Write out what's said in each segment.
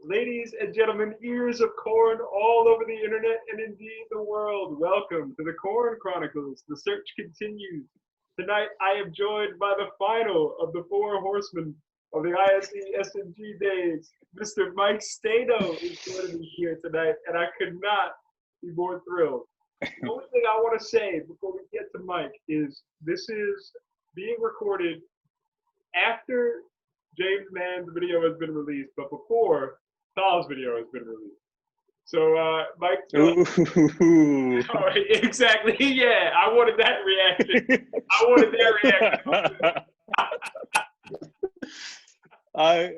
Ladies and gentlemen, ears of corn all over the internet and indeed the world, welcome to the Corn Chronicles. The search continues. Tonight, I am joined by the final of the four horsemen of the ISE SMG days. Mr. Mike Stano is joining me here tonight, and I could not be more thrilled. The only thing I want to say before we get to Mike is this is being recorded after James Mann's video has been released, but before Saul's video has been released. So, Mike. Oh, exactly. Yeah, I wanted that reaction. I wanted their reaction. I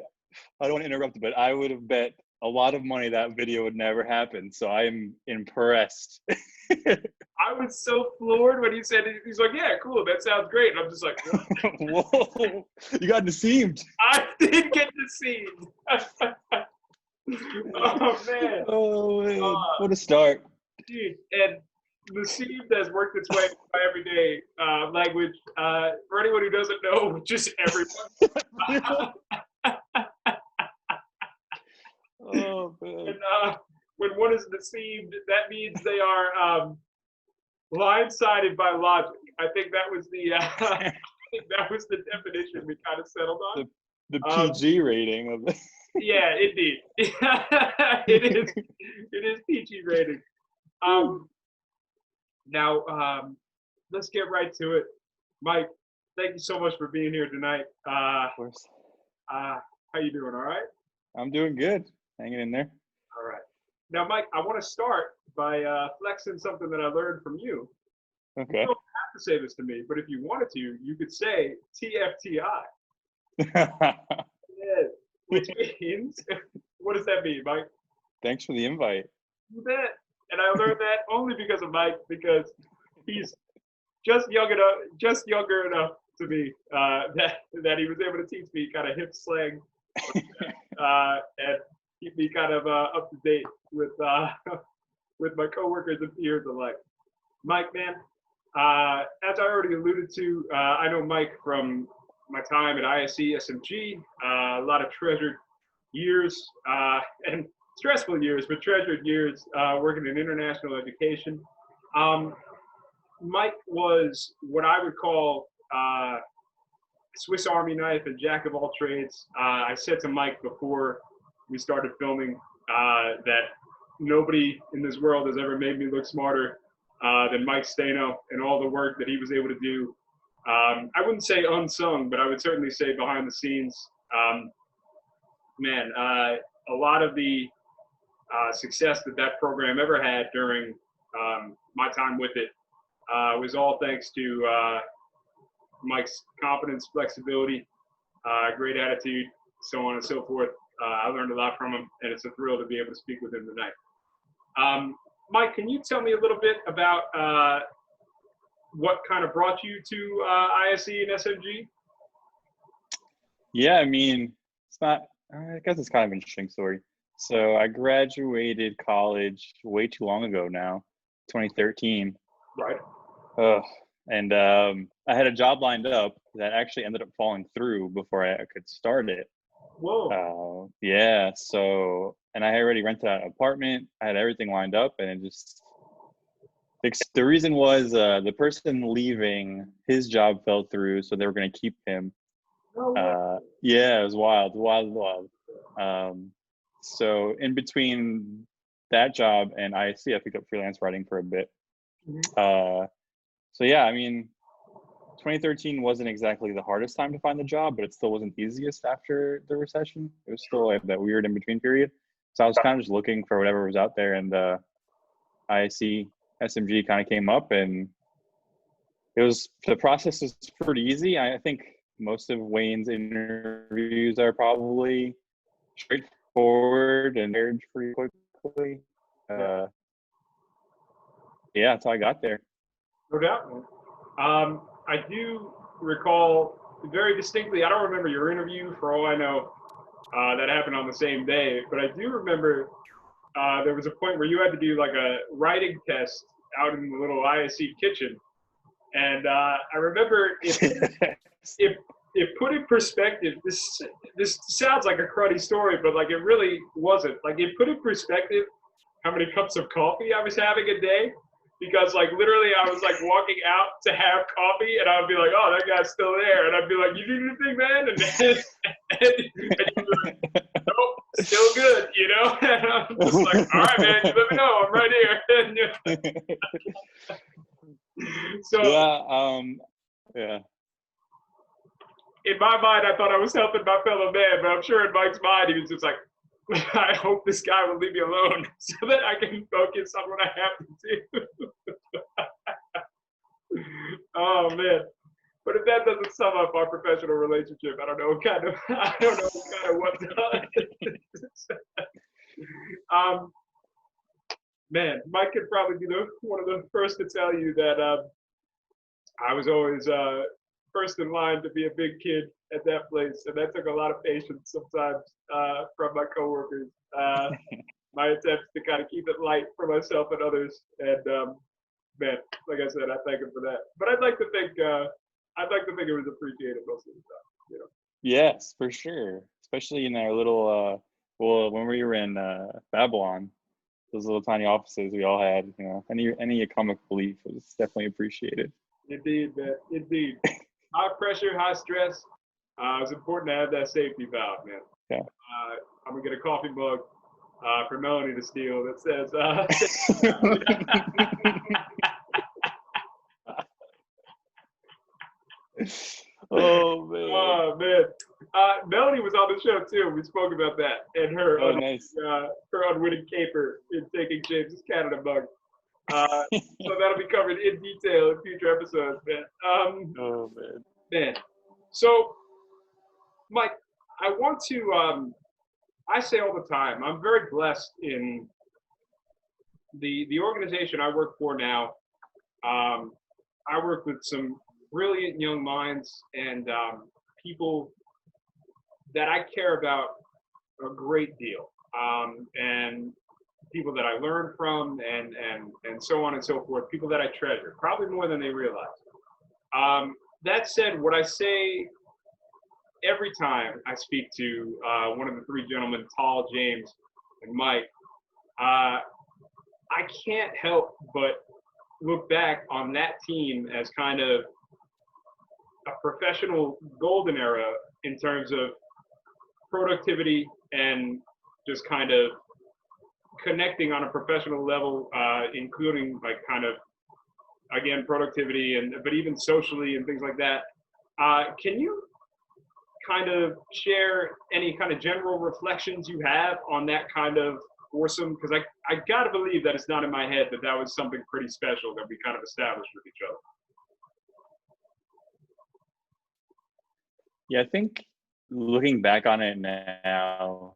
don't want to interrupt, but I would have bet a lot of money that video would never happen. So I am impressed. I was so floored when he said it. He's like, "Yeah, cool. That sounds great." And I'm just like, "Whoa, you got deceived." I did get deceived. Oh man! Oh man! What a start! Dude, and deceived has worked its way by everyday language. For anyone who doesn't know, just everyone. Oh man! And when one is deceived, that means they are blindsided by logic. I think that was the definition we kind of settled on. The PG rating of it. Yeah, indeed. It is PG rating. Now, let's get right to it. Mike, thank you so much for being here tonight. Of course. How you doing? All right? I'm doing good. Hanging in there. All right. Now, Mike, I want to start by flexing something that I learned from you. Okay. You don't have to say this to me, but if you wanted to, you could say TFTI. Yeah, which means, what does that mean, Mike? Thanks for the invite. You bet. And I learned that only because of Mike, because he's just younger enough to me that he was able to teach me kind of hip slang and keep me kind of up to date with my coworkers and peers alike. Mike, man, as I already alluded to, I know Mike from my time at ISE SMG, a lot of treasured years and stressful years, but treasured years working in international education. Mike was what I would call Swiss Army knife and jack of all trades. I said to Mike before we started filming that nobody in this world has ever made me look smarter than Mike Stano and all the work that he was able to do. I wouldn't say unsung, but I would certainly say behind the scenes. Man, a lot of the success that program ever had during my time with it was all thanks to Mike's confidence, flexibility, great attitude, so on and so forth. I learned a lot from him, and it's a thrill to be able to speak with him tonight. Mike, can you tell me a little bit about what kind of brought you to ISE and SMG? Yeah, I mean, it's not, I guess it's kind of an interesting story. So I graduated college way too long ago now, 2013. Right. And I had a job lined up that actually ended up falling through before I could start it. Whoa. Yeah, so, and I had already rented out an apartment. I had everything lined up, and it just, the reason was the person leaving, his job fell through, so they were going to keep him. Yeah, it was wild. So in between that job and ISE, I picked up freelance writing for a bit. Mm-hmm. So yeah, I mean, 2013 wasn't exactly the hardest time to find the job, but it still wasn't the easiest after the recession. It was still like that weird in-between period. So I was kind of just looking for whatever was out there, and ISE SMG kind of came up, and the process was pretty easy. I think most of Wayne's interviews are probably straightforward and aired pretty quickly. Yeah, that's how I got there. No doubt, man. I do recall very distinctly, I don't remember your interview for all I know, that happened on the same day, but I do remember there was a point where you had to do like a writing test out in the little ISE kitchen. And I remember if it put in perspective. This sounds like a cruddy story, but like it really wasn't. Like it put in perspective how many cups of coffee I was having a day. Because like literally I was like walking out to have coffee and I'd be like, oh, that guy's still there. And I'd be like, you need anything, man? And you'd be like, nope, still good, you know? And I'm just like, all right, man, you let me know. I'm right here. So yeah. In my mind, I thought I was helping my fellow man, but I'm sure in Mike's mind, he was just like, I hope this guy will leave me alone so that I can focus on what I have to do. Oh man. But if that doesn't sum up our professional relationship, I don't know what does. Man, Mike could probably be one of the first to tell you that I was always first in line to be a big kid at that place, and that took a lot of patience sometimes from my coworkers. My attempts to kind of keep it light for myself and others, and man, like I said, I thank him for that. But I'd like to think it was appreciated most of the time. You know. Yes, for sure. Especially in our little well, when we were in Babylon, those little tiny offices we all had. You know, any comic relief was definitely appreciated. Indeed, man. Indeed. High pressure, high stress. It's important to have that safety valve, man. Yeah. I'm gonna get a coffee mug for Melanie to steal that says. Oh man. Oh man. Melanie was on the show too. We spoke about that and her Nice. her unwitting caper in taking James's Canada mug. So that'll be covered in detail in future episodes, man. Oh man. Man. So, Mike, I want to. I say all the time, I'm very blessed in the organization I work for now. I work with some brilliant young minds and people that I care about a great deal, and people that I learn from, and so on and so forth. People that I treasure, probably more than they realize. That said, what I say every time I speak to one of the three gentlemen, Tall, James, and Mike, I can't help but look back on that team as kind of a professional golden era in terms of productivity and just kind of connecting on a professional level, including like kind of, again, productivity but even socially and things like that. Can you kind of share any kind of general reflections you have on that kind of foursome? Because I got to believe that it's not in my head that was something pretty special that we kind of established with each other. Yeah, I think looking back on it now,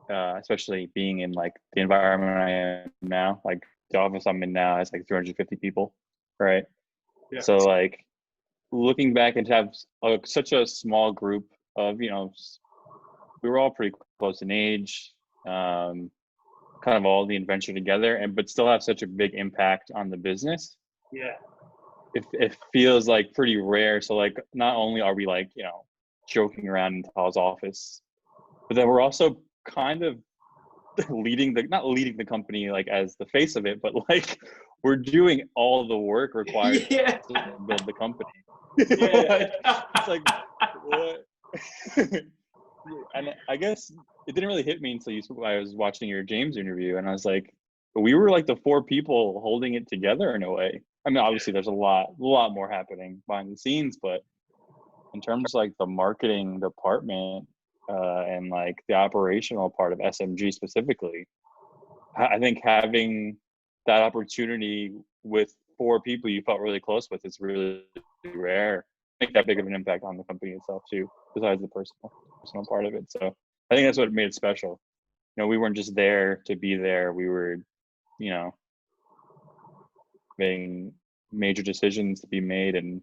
especially being in like the environment I am now, like the office I'm in now has like 350 people, right? Yeah. So like looking back and to have such a small group of, you know, we were all pretty close in age, kind of all the adventure together, but still have such a big impact on the business. Yeah. It feels like pretty rare. So like not only are we like, you know, joking around in Tal's office, but then we're also kind of not leading the company like as the face of it, but like we're doing all the work required to build the company. Yeah. It's like what? And I guess it didn't really hit me until I was watching your James interview, and I was like, we were like the four people holding it together in a way. I mean, obviously there's a lot more happening behind the scenes, but in terms of like the marketing department and like the operational part of SMG specifically, I think having that opportunity with four people you felt really close with is really rare. Make that big of an impact on the company itself too, besides the personal part of it. So I think that's what made it special. You know, we weren't just there to be there. We were, you know, making major decisions to be made, and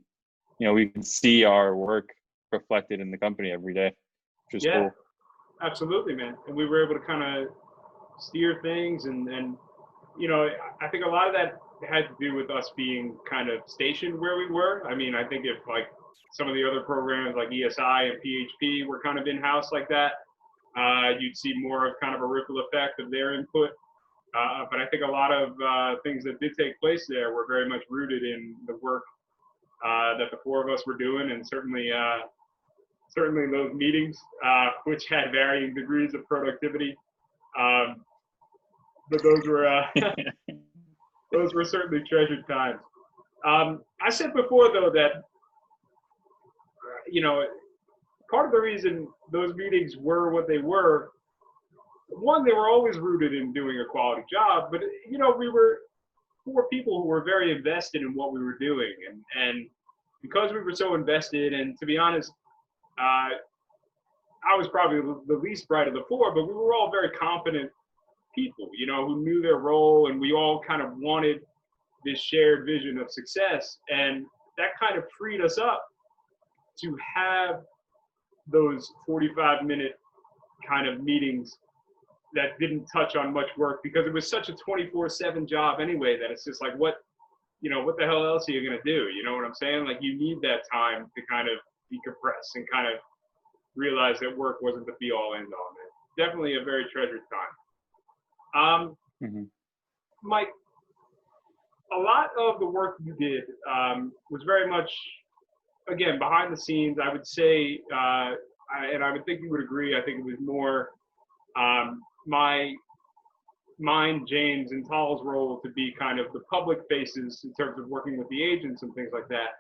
you know, we can see our work reflected in the company every day, which is cool. Absolutely, man. And we were able to kind of steer things, and you know, I think a lot of that had to do with us being kind of stationed where we were. I mean, I think if like some of the other programs like ESI and PHP were kind of in-house like that. You'd see more of kind of a ripple effect of their input. But I think a lot of things that did take place there were very much rooted in the work that the four of us were doing, and certainly those meetings, which had varying degrees of productivity. But those were certainly treasured times. I said before, though, that part of the reason those meetings were what they were, one, they were always rooted in doing a quality job, but we were four people who were very invested in what we were doing, and because we were so invested, and to be honest, I was probably the least bright of the four, but we were all very confident people, who knew their role, and we all kind of wanted this shared vision of success, and that kind of freed us up to have those 45-minute kind of meetings that didn't touch on much work, because it was such a 24/7 job anyway that it's just like, what the hell else are you going to do? You know what I'm saying? Like, you need that time to kind of decompress and kind of realize that work wasn't the be all end all, man. Definitely a very treasured time. Mike, a lot of the work you did was very much, again, behind the scenes. I would say, and I would think you would agree, I think it was more mine, James, and Tal's role to be kind of the public faces in terms of working with the agents and things like that.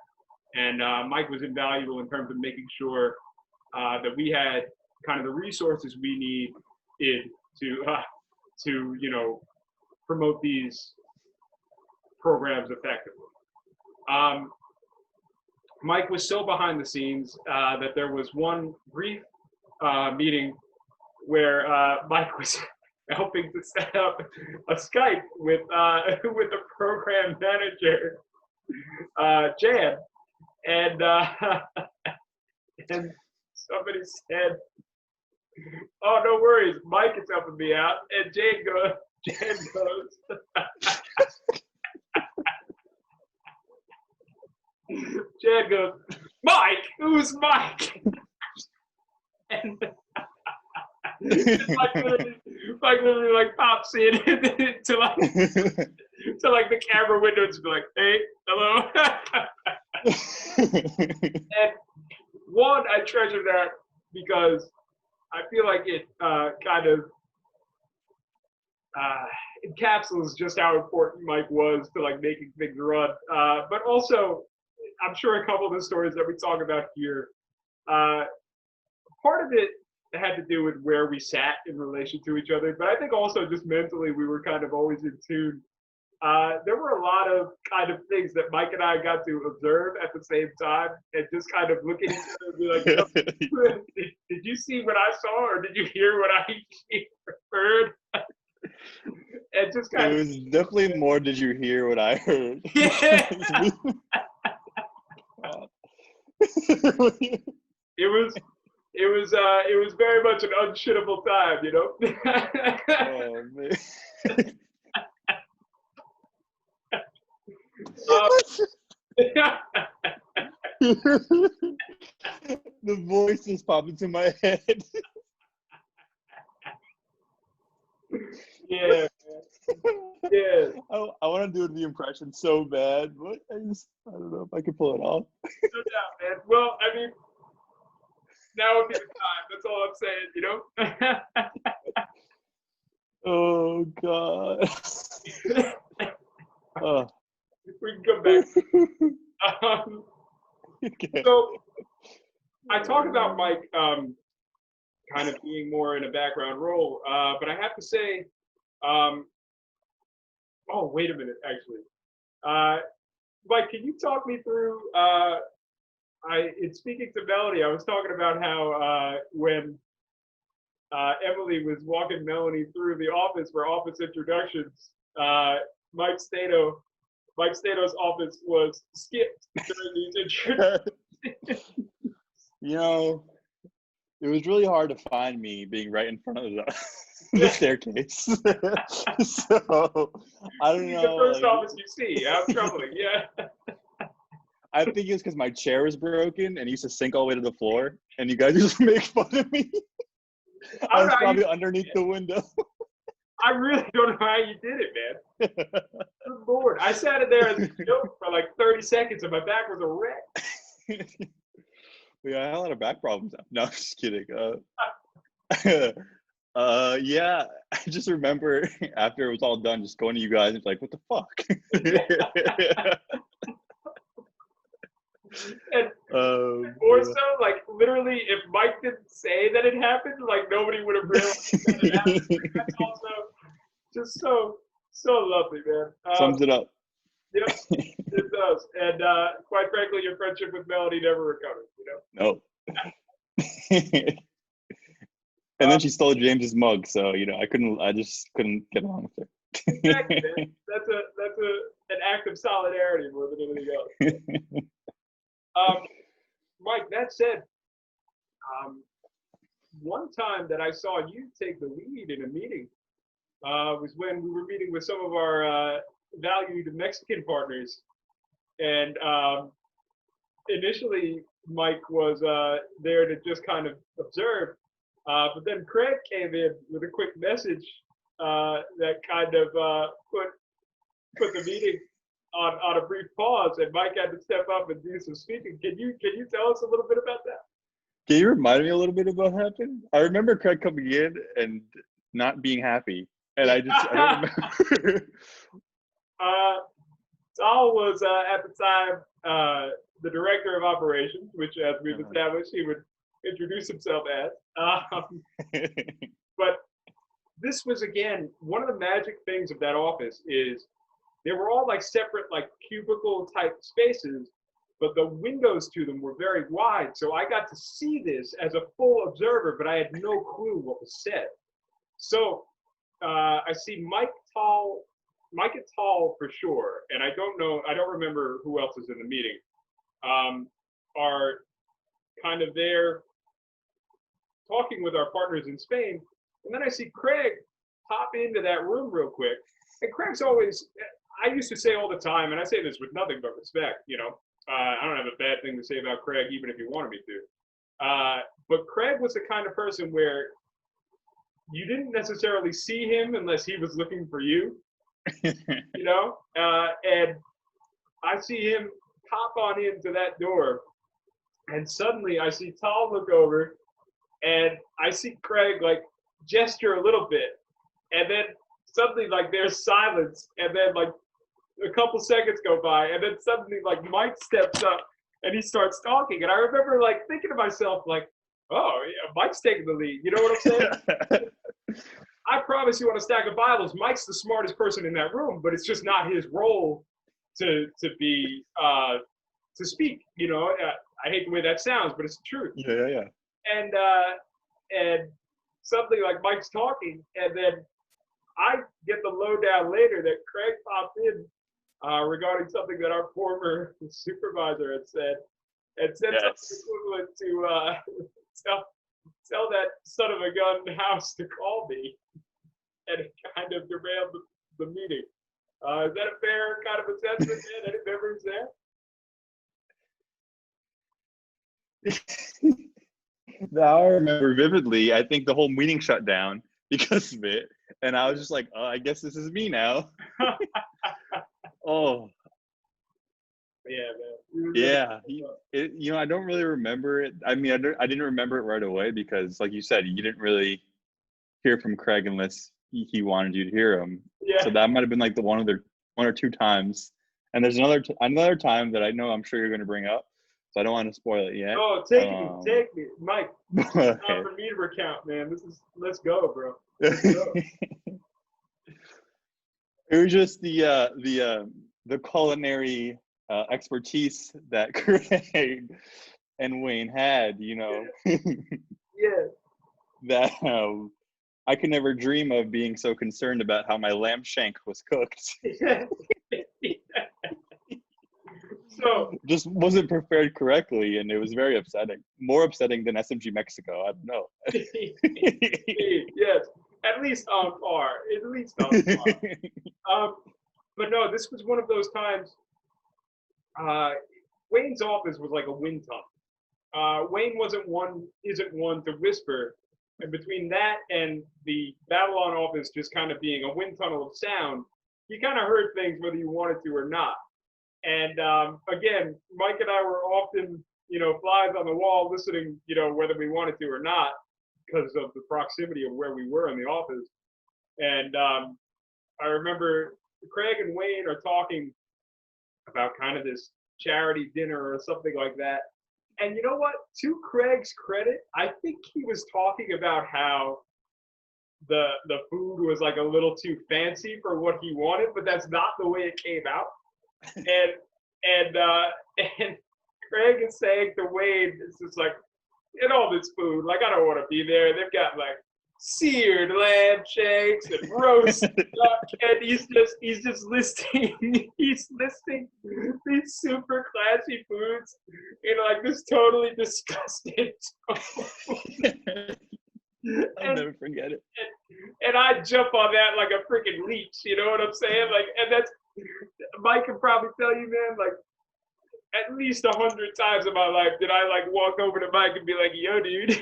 And Mike was invaluable in terms of making sure that we had kind of the resources we needed to promote these programs effectively. Mike was so behind the scenes that there was one brief meeting where Mike was helping to set up a Skype with the program manager, Jan, and somebody said, "Oh, no worries, Mike is helping me out," and Jan goes, Jan goes, "Mike? Who's Mike?" And Mike literally like pops in to like the camera windows and be like, "Hey, hello." And one, I treasure that because I feel like it kind of encapsulates just how important Mike was to like making things run. But also, I'm sure a couple of the stories that we talk about here, part of it had to do with where we sat in relation to each other, but I think also just mentally we were kind of always in tune. There were a lot of kind of things that Mike and I got to observe at the same time, and just kind of look at each other and be like, did you see what I saw, or did you hear what I heard? And just kind it was definitely more, did you hear what I heard? Yeah. It was very much an unshittable time, Oh, man. The voice just popped into my head. Yeah. Yeah. I want to do the impression so bad, but I don't know if I can pull it off. No doubt, man. Well, I mean, now would be the time. That's all I'm saying, Oh, God. We can come back. Okay. So I talk about Mike kind of being more in a background role, but I have to say, oh, wait a minute, actually. Mike, can you talk me through, in speaking to Melanie, I was talking about how when Emily was walking Melanie through the office for office introductions, Mike Stato's office was skipped during these introductions. It was really hard to find me being right in front of the staircase. So I don't know. The first office you see, I'm troubling, yeah. I think it's because my chair was broken and it used to sink all the way to the floor, and you guys just make fun of me. I was probably underneath the window. I really don't know how you did it, man. Good Lord. I sat in there as a joke for like 30 seconds and my back was a wreck. Yeah, I had a lot of back problems. No, I'm just kidding. Yeah, I just remember after it was all done, just going to you guys and like, what the fuck? And more so, like literally, if Mike didn't say that it happened, like nobody would have realized that it happened. That's also just so lovely, man. Sums it up. Yep, it does. And quite frankly, your friendship with Melody never recovered. No. And then she stole James's mug, so I just couldn't get along with her. Exactly, man. That's an act of solidarity more than anything else. Mike, that said, one time that I saw you take the lead in a meeting was when we were meeting with some of our valued Mexican partners. And initially, Mike was there to just kind of observe. But then Craig came in with a quick message that kind of put the meeting on a brief pause, and Mike had to step up and do some speaking. Can you tell us a little bit about that? Can you remind me a little bit of what happened? I remember Craig coming in and not being happy, and I don't remember. Saul was at the time the director of operations, which, as we've established, he would introduce himself as. But this was, again, one of the magic things of that office is they were all like separate, like cubicle type spaces, but the windows to them were very wide. So I got to see this as a full observer, but I had no clue what was said. So I see Mike and Tall for sure, and I don't remember who else is in the meeting, are kind of there talking with our partners in Spain. And then I see Craig pop into that room real quick. And Craig's always, I used to say all the time, and I say this with nothing but respect, I don't have a bad thing to say about Craig, even if you wanted me to. But Craig was the kind of person where you didn't necessarily see him unless he was looking for you, and I see him pop on into that door, and suddenly I see Tal look over, and I see Craig like gesture a little bit, and then suddenly like there's silence, and then like a couple seconds go by, and then suddenly like Mike steps up and he starts talking, and I remember like thinking to myself like, oh yeah, Mike's taking the lead. You know what I'm saying? I promise you on a stack of Bibles, Mike's the smartest person in that room, but it's just not his role to be to speak. I hate the way that sounds, but it's the truth. Yeah. And something like Mike's talking, and then I get the lowdown later that Craig popped in regarding something that our former supervisor had said, and said something equivalent to tell that son of a gun house to call me, and it kind of derailed the meeting. Is that a fair kind of assessment? Any memories there? Now I remember vividly. I think the whole meeting shut down because of it, and I was just like, "Oh, I guess this is me now." Oh, yeah, man. Yeah, I don't really remember it. I mean, I didn't remember it right away because, like you said, you didn't really hear from Craig unless he wanted you to hear him. Yeah. So that might have been like the one or two times. And there's another time that I know I'm sure you're going to bring up, so I don't want to spoil it yet. Oh, take me, Mike. It's not for me to recount, man. Let's go, bro. Let's go. It was just the culinary expertise that Craig and Wayne had, Yeah. that I could never dream of being so concerned about how my lamb shank was cooked. So just wasn't prepared correctly, and it was very upsetting. More upsetting than SMG Mexico. I don't know. Yes, at least on par. At least on par. But no, this was one of those times. Wayne's office was like a wind tunnel. Wayne isn't one to whisper, and between that and the Babylon office just kind of being a wind tunnel of sound, you kind of heard things whether you wanted to or not. And again, Mike and I were often, flies on the wall, listening, whether we wanted to or not, because of the proximity of where we were in the office. And I remember Craig and Wayne are talking about kind of this charity dinner or something like that. And you know what? To Craig's credit, I think he was talking about how the food was like a little too fancy for what he wanted, but that's not the way it came out. And Craig is saying to Wayne, it's just like, all this food, like I don't want to be there. They've got like seared lamb shanks and roast duck, and he's just listing these super classy foods in like this totally disgusting tone. I'll never forget it. And I jump on that like a freaking leech, you know what I'm saying? Like, and that's, Mike can probably tell you, man, like at least 100 times in my life did I like walk over to Mike and be like, yo, dude.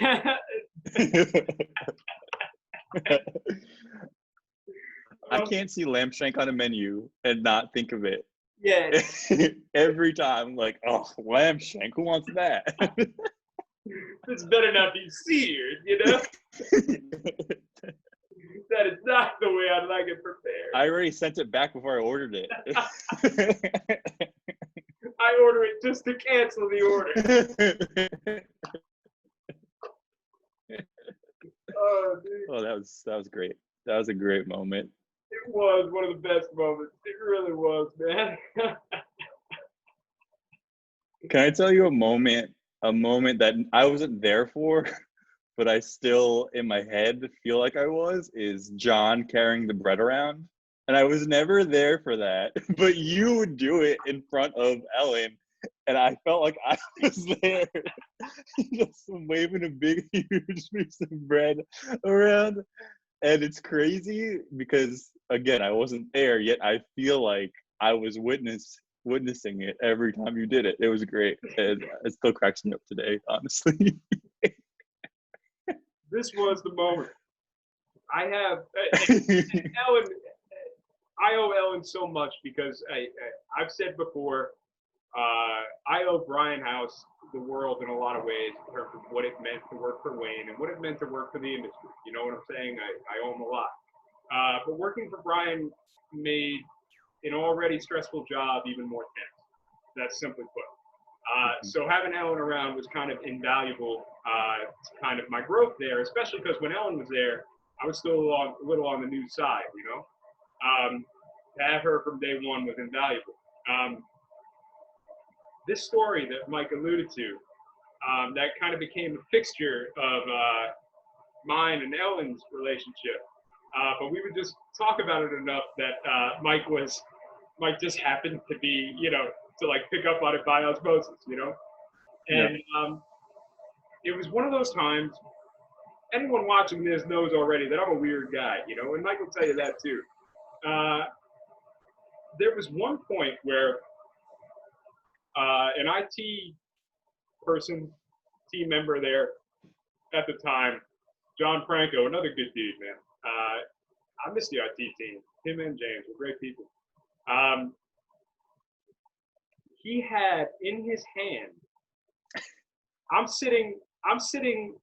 I can't see lamb shank on a menu and not think of it. Yeah. Every time, like, oh, lamb shank, who wants that? This better not be seared, That is not the way I'd like it prepared. I already sent it back before I ordered it. I order it just to cancel the order. Oh, dude. Oh, that was great. That was a great moment. It was one of the best moments. It really was, man. Can I tell you a moment that I wasn't there for, but I still in my head feel like I was, is John carrying the bread around. And I was never there for that, but you would do it in front of Ellen. And I felt like I was there, just waving a big, huge piece of bread around. And it's crazy because, again, I wasn't there, yet I feel like I was witnessing it every time you did it. It was great. And it still cracks me up today, honestly. This was the moment. I have Ellen. I owe Ellen so much because I've said before, I owe Brian House the world in a lot of ways in terms of what it meant to work for Wayne and what it meant to work for the industry. You know what I'm saying? I owe him a lot. But working for Brian made an already stressful job even more tense. That's simply put. So having Ellen around was kind of invaluable to kind of my growth there, especially because when Ellen was there, I was still a little on the new side, to have her from day one was invaluable. This story that Mike alluded to, that kind of became a fixture of mine and Ellen's relationship. But we would just talk about it enough that Mike just happened to be, to like pick up on it by osmosis, And it was one of those times, anyone watching this knows already that I'm a weird guy, and Mike will tell you that too. There was one point where an IT person, team member there at the time, John Franco, another good dude, man. I miss the IT team. Him and James were great people. He had in his hand, I'm sitting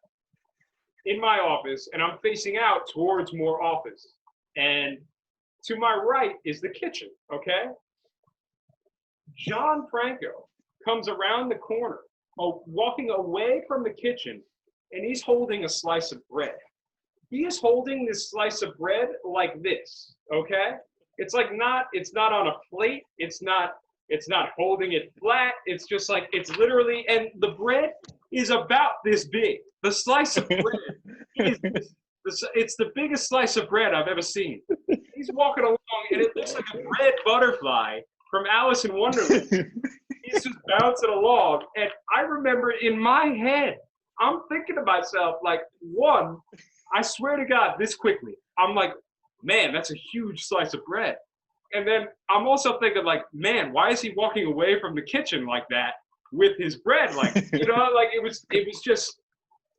in my office and I'm facing out towards more office. And to my right is the kitchen, okay? John Franco comes around the corner, walking away from the kitchen, and he's holding a slice of bread. He is holding this slice of bread like this, okay? It's not on a plate. It's not holding it flat. It's just like, it's literally, and the bread is about this big. The slice of bread it's the biggest slice of bread I've ever seen. He's walking along, and it looks like a red butterfly from Alice in Wonderland. He's just bouncing along. And I remember in my head, I'm thinking to myself, like, one, I swear to God, this quickly, I'm like, man, that's a huge slice of bread. And then I'm also thinking, like, man, why is he walking away from the kitchen like that? with his bread. Like, you know, like it was just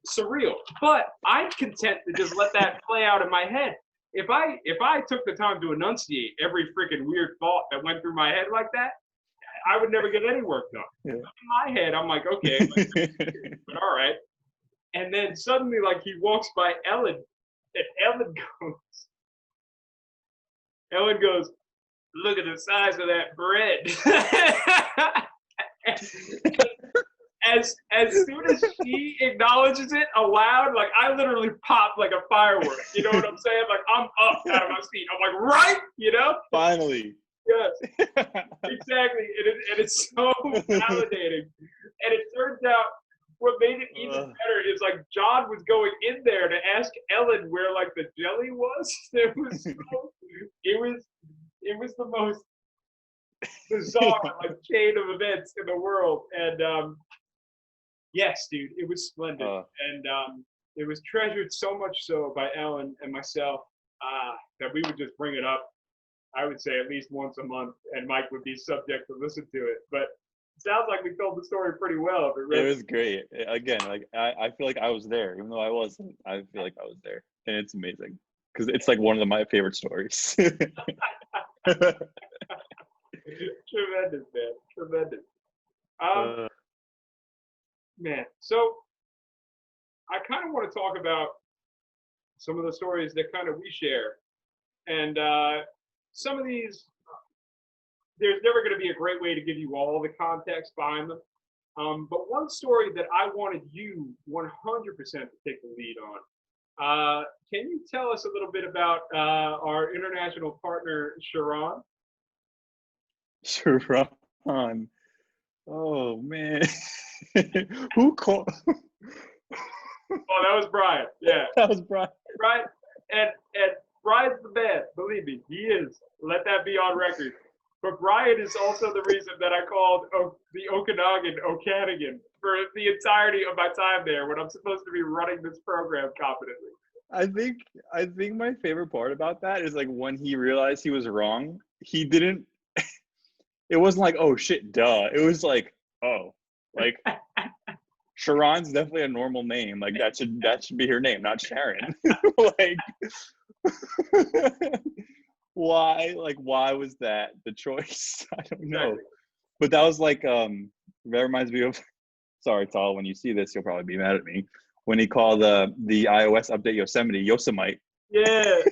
surreal. But I'm content to just let that play out in my head. If I took the time to enunciate every freaking weird thought that went through my head like that, I would never get any work done. Yeah. In my head, I'm like, okay, but all right. And then suddenly, like, he walks by Ellen, and Ellen goes, look at the size of that bread. as soon as she acknowledges it aloud, like, I literally pop like a firework. You know what I'm saying? Like, I'm up out of my seat. I'm like, right? You know? Finally. Yes, exactly. And it's so validating. And it turns out what made it even better is, like, John was going in there to ask Ellen where, like, the jelly was. It was the most bizarre, like, chain of events in the world. And yes, dude, it was splendid. And it was treasured so much so by Ellen and myself that we would just bring it up, I would say, at least once a month, and Mike would be subject to listen to it. But it sounds like we told the story pretty well. It was great. Again, like, I feel like I was there, even though I wasn't. I feel like I was there, and it's amazing because it's like one of my favorite stories. Tremendous, man. Tremendous. Man, so I kind of want to talk about some of the stories that kind of we share. And some of these, there's never going to be a great way to give you all the context behind them. But one story that I wanted you 100% to take the lead on. Can you tell us a little bit about our international partner, Sharon? Sharon. Oh, man. Who called? Oh, that was Brian. Yeah. That was Brian. Brian. And Brian's the man. Believe me, he is. Let that be on record. But Brian is also the reason that I called the Okanagan Okanagan for the entirety of my time there when I'm supposed to be running this program competently. I think my favorite part about that is, like, when he realized he was wrong, he didn't. It wasn't like, oh shit, duh. It was like, oh, like, Sharon's definitely a normal name. Like, that should be her name, not Sharon. Like, why was that the choice? I don't know. But that was like, that reminds me of, sorry, Tal, when you see this, you'll probably be mad at me, when he called the iOS update Yosemite. Yeah.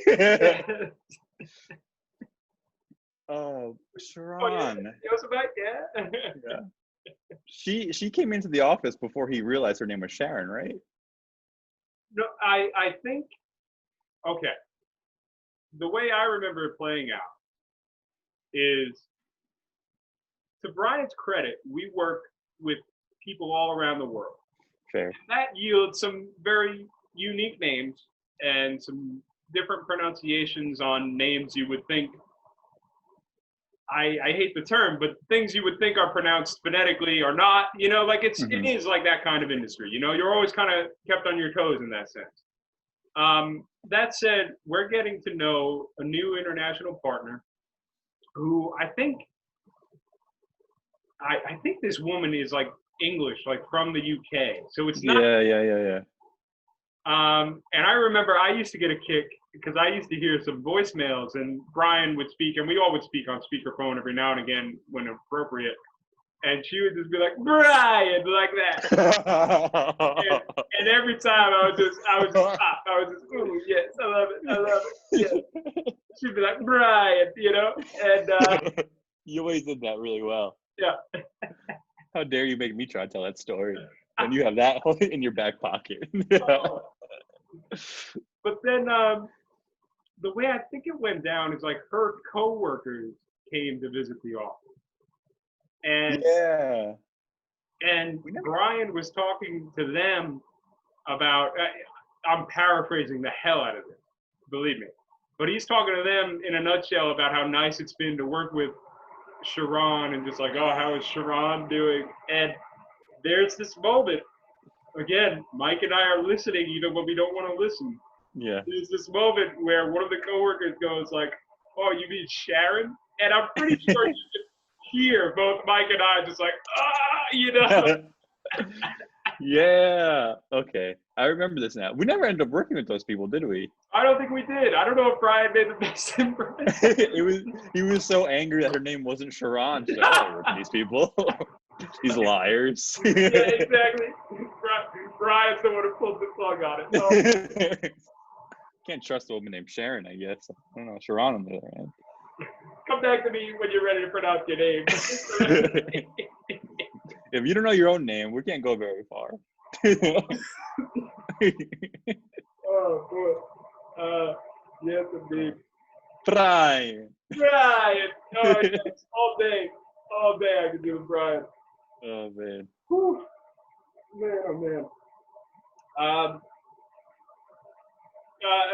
Oh, Sharon. Oh, yeah. Yosemite, yeah. Yeah. She came into the office before he realized her name was Sharon, right? No, I think, okay. The way I remember it playing out is, to Brian's credit, we work with people all around the world. Fair. And that yields some very unique names and some different pronunciations on names you would think, I hate the term, but things you would think are pronounced phonetically are not, you know, like it is like that kind of industry, you know, you're always kind of kept on your toes in that sense. That said, we're getting to know a new international partner who I think this woman is, like, English, like from the UK. So it's not. Yeah. And I remember I used to get a kick because I used to hear some voicemails, and Brian would speak, and we all would speak on speakerphone every now and again when appropriate. And she would just be like, Brian, like that. and every time I was just pop. I was just, ooh, yes, I love it. Yeah. She'd be like, Brian, you know? And you always did that really well. Yeah. How dare you make me try to tell that story when you have that in your back pocket. Oh. But then the way I think it went down is, like, her coworkers came to visit the office. And Brian was talking to them about, I'm paraphrasing the hell out of this, believe me. But he's talking to them in a nutshell about how nice it's been to work with Sharon, and just like, oh, how is Sharon doing? And there's this moment, again, Mike and I are listening even when we don't want to listen. Yeah. There's this moment where one of the coworkers goes like, oh, you mean Sharon? And I'm pretty sure hear both Mike and I just like, you know. Yeah. Okay. I remember this now. We never ended up working with those people, did we? I don't think we did. I don't know if Brian made the best impression. He was so angry that her name wasn't Sharon. She's like, I don't work with these people. These liars. Yeah, exactly. Brian's the one who pulled the plug on it. So, can't trust a woman named Sharon, I guess. I don't know. Sharon on the other hand. come back to me when you're ready to pronounce your name. If you don't know your own name, we can't go very far. Oh, boy. Yes, indeed. Brian. Brian. Oh, yes. All day. All day I could do with Brian. Oh, man. Whew. Man, oh, man.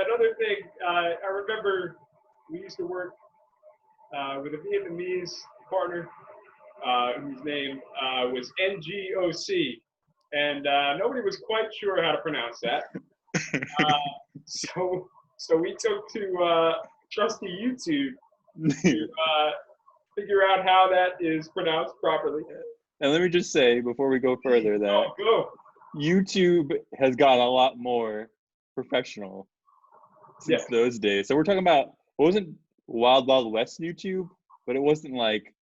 Another thing, I remember we used to work with a Vietnamese partner whose name was NGOC, and nobody was quite sure how to pronounce that. So we took to trusty YouTube to figure out how that is pronounced properly. And let me just say, before we go further, that YouTube has gotten a lot more professional since those days. So we're talking about, it wasn't Wild Wild West YouTube, but it wasn't like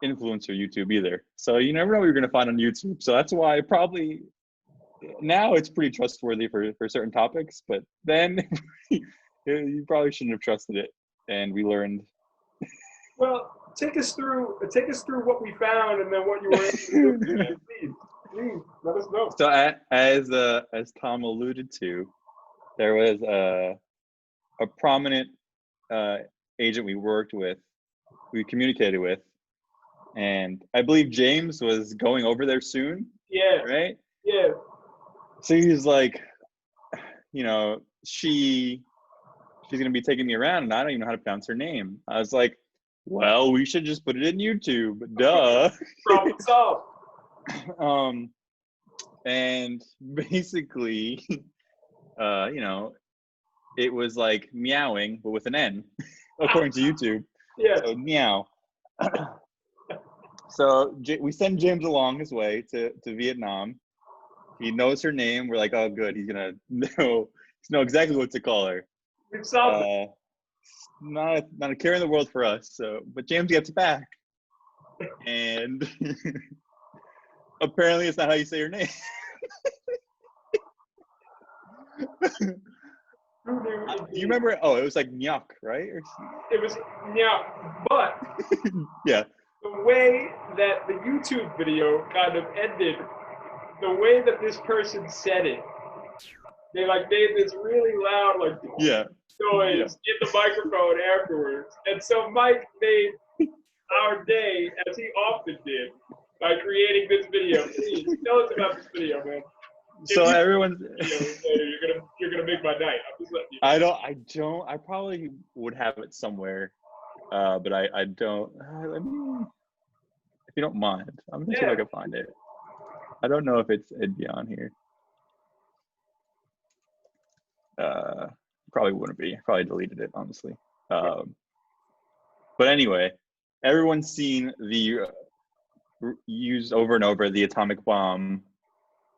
influencer YouTube either. So you never know what you're going to find on YouTube. So that's why probably now it's pretty trustworthy for certain topics, but then you probably shouldn't have trusted it. And we learned. Well, take us through what we found and then what you were able to do. Please, let us know. So as Tom alluded to, there was a prominent agent we communicated with, and I believe James was going over there soon. Yeah. Right? Yeah. So he's like, you know, she's gonna be taking me around and I don't even know how to pronounce her name. I was like, well, we should just put it in YouTube. Duh. Problem solved. And basically, you know, it was like meowing, but with an N, according to YouTube. Yeah. So meow. So we send James along his way to Vietnam. He knows her name. We're like, oh, good. He's gonna know exactly what to call her. We've solved it. Not a care in the world for us. So, but James gets back, and apparently it's not how you say your name. You remember? Oh, it was like Nyok, right? It was but yeah. The way that the YouTube video kind of ended, the way that this person said it, they like made this really loud noise in the microphone afterwards. And so Mike made our day, as he often did, by creating this video. Please tell us about this video, man. So everyone's you're gonna make my night. I'm just letting you know. I probably would have it somewhere, but I don't. Let me, if you don't mind, I'm gonna see if I can find it. I don't know if it'd be on here. Probably wouldn't be. Probably deleted it, honestly. But anyway, everyone's seen the used over and over the atomic bomb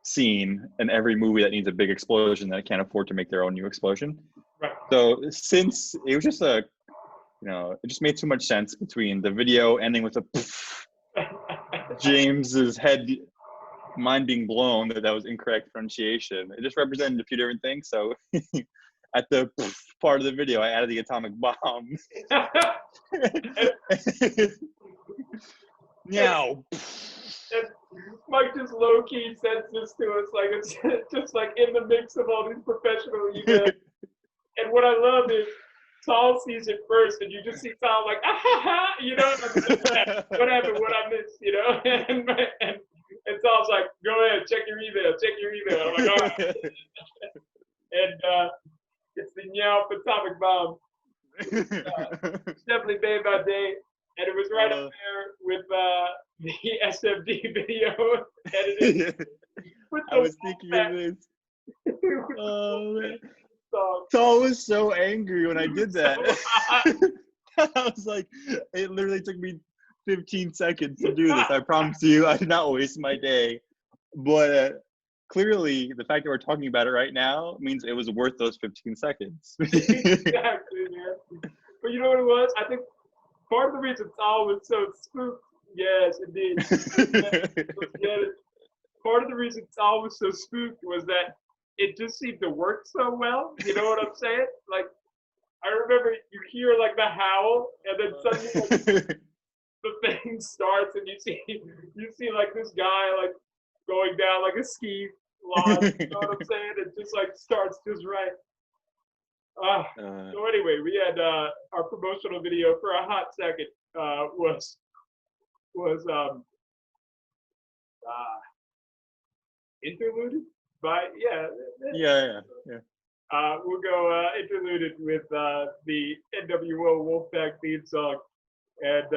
scene in every movie that needs a big explosion that can't afford to make their own new explosion. Right. So since it was just it just made too much sense between the video ending with a poof, James's head, mind being blown that was incorrect pronunciation. It just represented a few different things. So at the part of the video, I added the atomic bomb. Meow. And Mike just low-key sends this to us like it's just like in the mix of all these professional emails. And what I love is Tom sees it first, and you just see Tom like, ah ha ha, you know, what happened, what I missed, you know? And Tom's like, go ahead, check your email. I'm like, all right. And it's the Meow Atomic Bomb. It's definitely made my day. And it was right up there with the SMD video edited. I was thinking of this. Oh, man. Tom was so angry when I did that. I was like, it literally took me 15 seconds to do this. I promise you, I did not waste my day. But clearly, the fact that we're talking about it right now means it was worth those 15 seconds. Exactly, man. But you know what it was? I think part of the reason Tal was so spooked, yes, indeed. Let's get it. Part of the reason Tal was so spooked was that it just seemed to work so well. You know what I'm saying? Like, I remember you hear like the howl, and then suddenly like, the thing starts, and you see like this guy like going down like a ski lawn. You know what I'm saying? It just like starts just right. So anyway, we had our promotional video for a hot second was interluded by yeah. we'll go interluded with the NWO Wolfpack theme song, and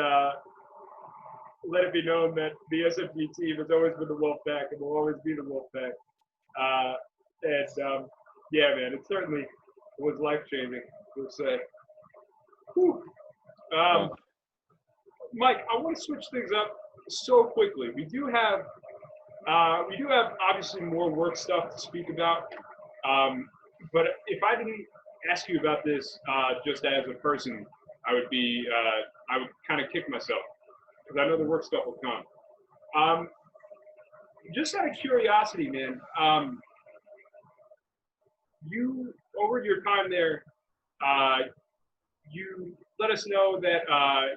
let it be known that the SFG team has always been the Wolfpack and will always be the Wolfpack. Yeah, man, it certainly was life changing. We'll say. Mike, I want to switch things up so quickly. We do have obviously more work stuff to speak about. But if I didn't ask you about this just as a person, I would kind of kick myself because I know the work stuff will come. Just out of curiosity, man, you over your time there, you let us know that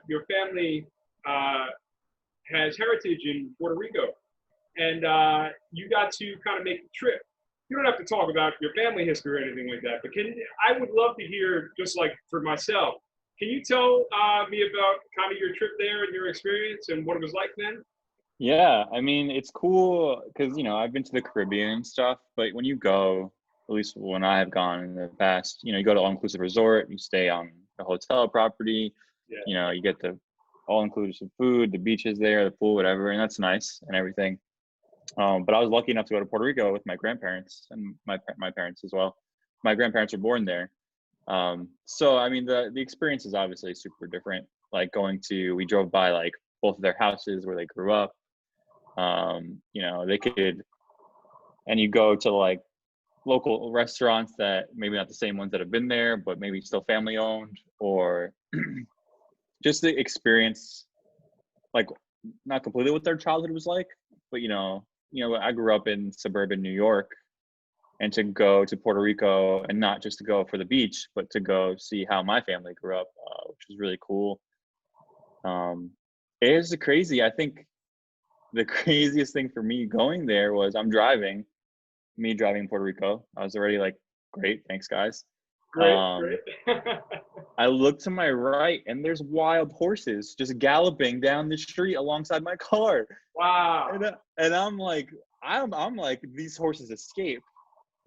your family has heritage in Puerto Rico, and you got to kind of make the trip. You don't have to talk about your family history or anything like that, but I would love to hear, just like for myself, can you tell me about kind of your trip there and your experience and what it was like then? Yeah, I mean, it's cool because, I've been to the Caribbean and stuff, but when you go, at least when I have gone in the past, you go to all-inclusive resort, you stay on the hotel property, you get the all-inclusive food, the beaches there, the pool, whatever, and that's nice and everything. But I was lucky enough to go to Puerto Rico with my grandparents and my parents as well. My grandparents were born there. So, I mean, the experience is obviously super different. Like we drove by like both of their houses where they grew up. And you go to like local restaurants that maybe not the same ones that have been there, but maybe still family owned, or just the experience, like not completely what their childhood was like, but I grew up in suburban New York, and to go to Puerto Rico and not just to go for the beach, but to go see how my family grew up, which was really cool. It is crazy. I think the craziest thing for me going there was driving Puerto Rico. I was already like, great, thanks guys. Great. I look to my right and there's wild horses just galloping down the street alongside my car. Wow. And I'm like, these horses escaped.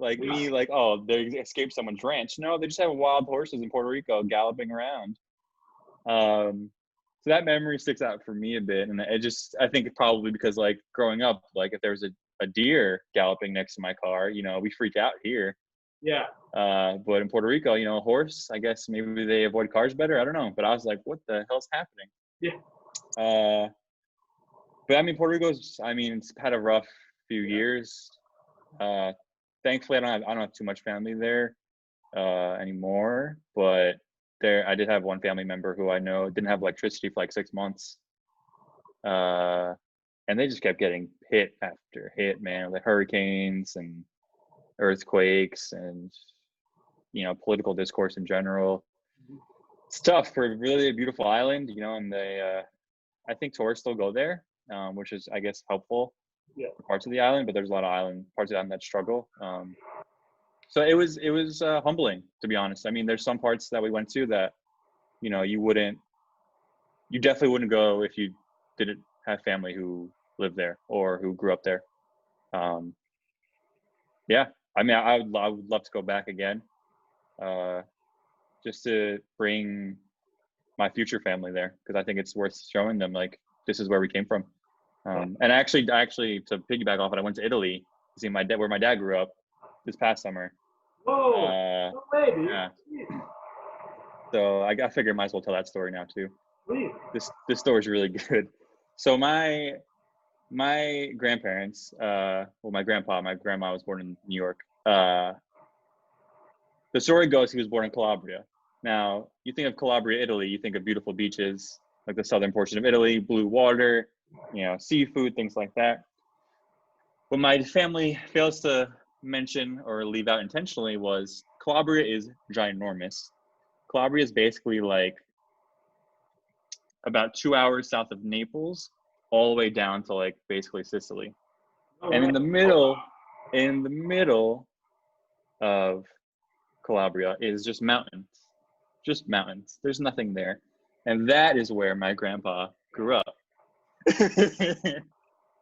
Like me, like, oh, they escaped someone's ranch. No, they just have wild horses in Puerto Rico galloping around. So that memory sticks out for me a bit. And I think probably because like growing up, like if there was a deer galloping next to my car, we freak out here. Yeah. But in Puerto Rico, a horse, I guess maybe they avoid cars better. I don't know. But I was like, what the hell's happening? Yeah. But I mean, Puerto Rico's, it's had a rough few years. Thankfully, I don't have too much family there anymore. But I did have one family member who I know didn't have electricity for like 6 months. And they just kept getting hit after hit, man, with hurricanes and earthquakes and, political discourse in general. It's tough for really a beautiful island, and I think tourists still go there, which is, I guess, helpful for parts of the island, but there's a lot of parts of the island that struggle. So it was humbling, to be honest. I mean, there's some parts that we went to that, you definitely wouldn't go if you didn't have family who lived there or who grew up there. Yeah, I mean, I would love to go back again, just to bring my future family there, because I think it's worth showing them like this is where we came from. And actually to piggyback off it, I went to Italy to see where my dad grew up this past summer. Whoa! No way, dude. Yeah. So I figured I might as well tell that story now too. Please. This story is really good. So my grandparents, my grandpa, my grandma was born in New York. The story goes he was born in Calabria. Now, you think of Calabria, Italy, you think of beautiful beaches, like the southern portion of Italy, blue water, seafood, things like that. What my family fails to mention or leave out intentionally was Calabria is ginormous. Calabria is basically like about 2 hours south of Naples, all the way down to like basically Sicily. All And right. in the middle of Calabria is just mountains. There's nothing there. And that is where my grandpa grew up.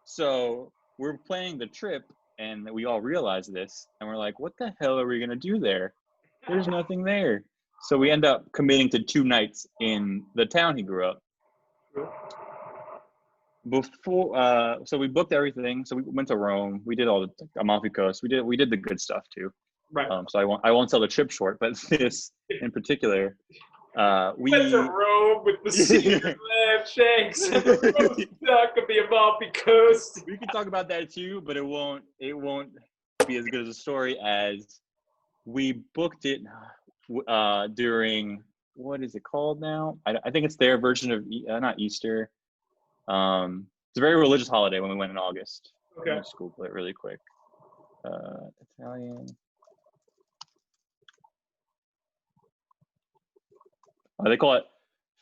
So we're planning the trip and we all realize this and we're like, what the hell are we going to do there? There's nothing there. So we end up committing to 2 nights in the town he grew up. So we booked everything. So we went to Rome. We did all the Amalfi Coast. We did the good stuff too. Right. So I won't sell the trip short, but this in particular, we went to Rome with the Seared lamb shanks and the roast duck of the Amalfi Coast. We can talk about that too, but it won't be as good as a story as we booked it during, what is it called now? I think it's their version of not Easter. It's a very religious holiday when we went in August. Okay. Let me just Google it really quick. Italian. They call it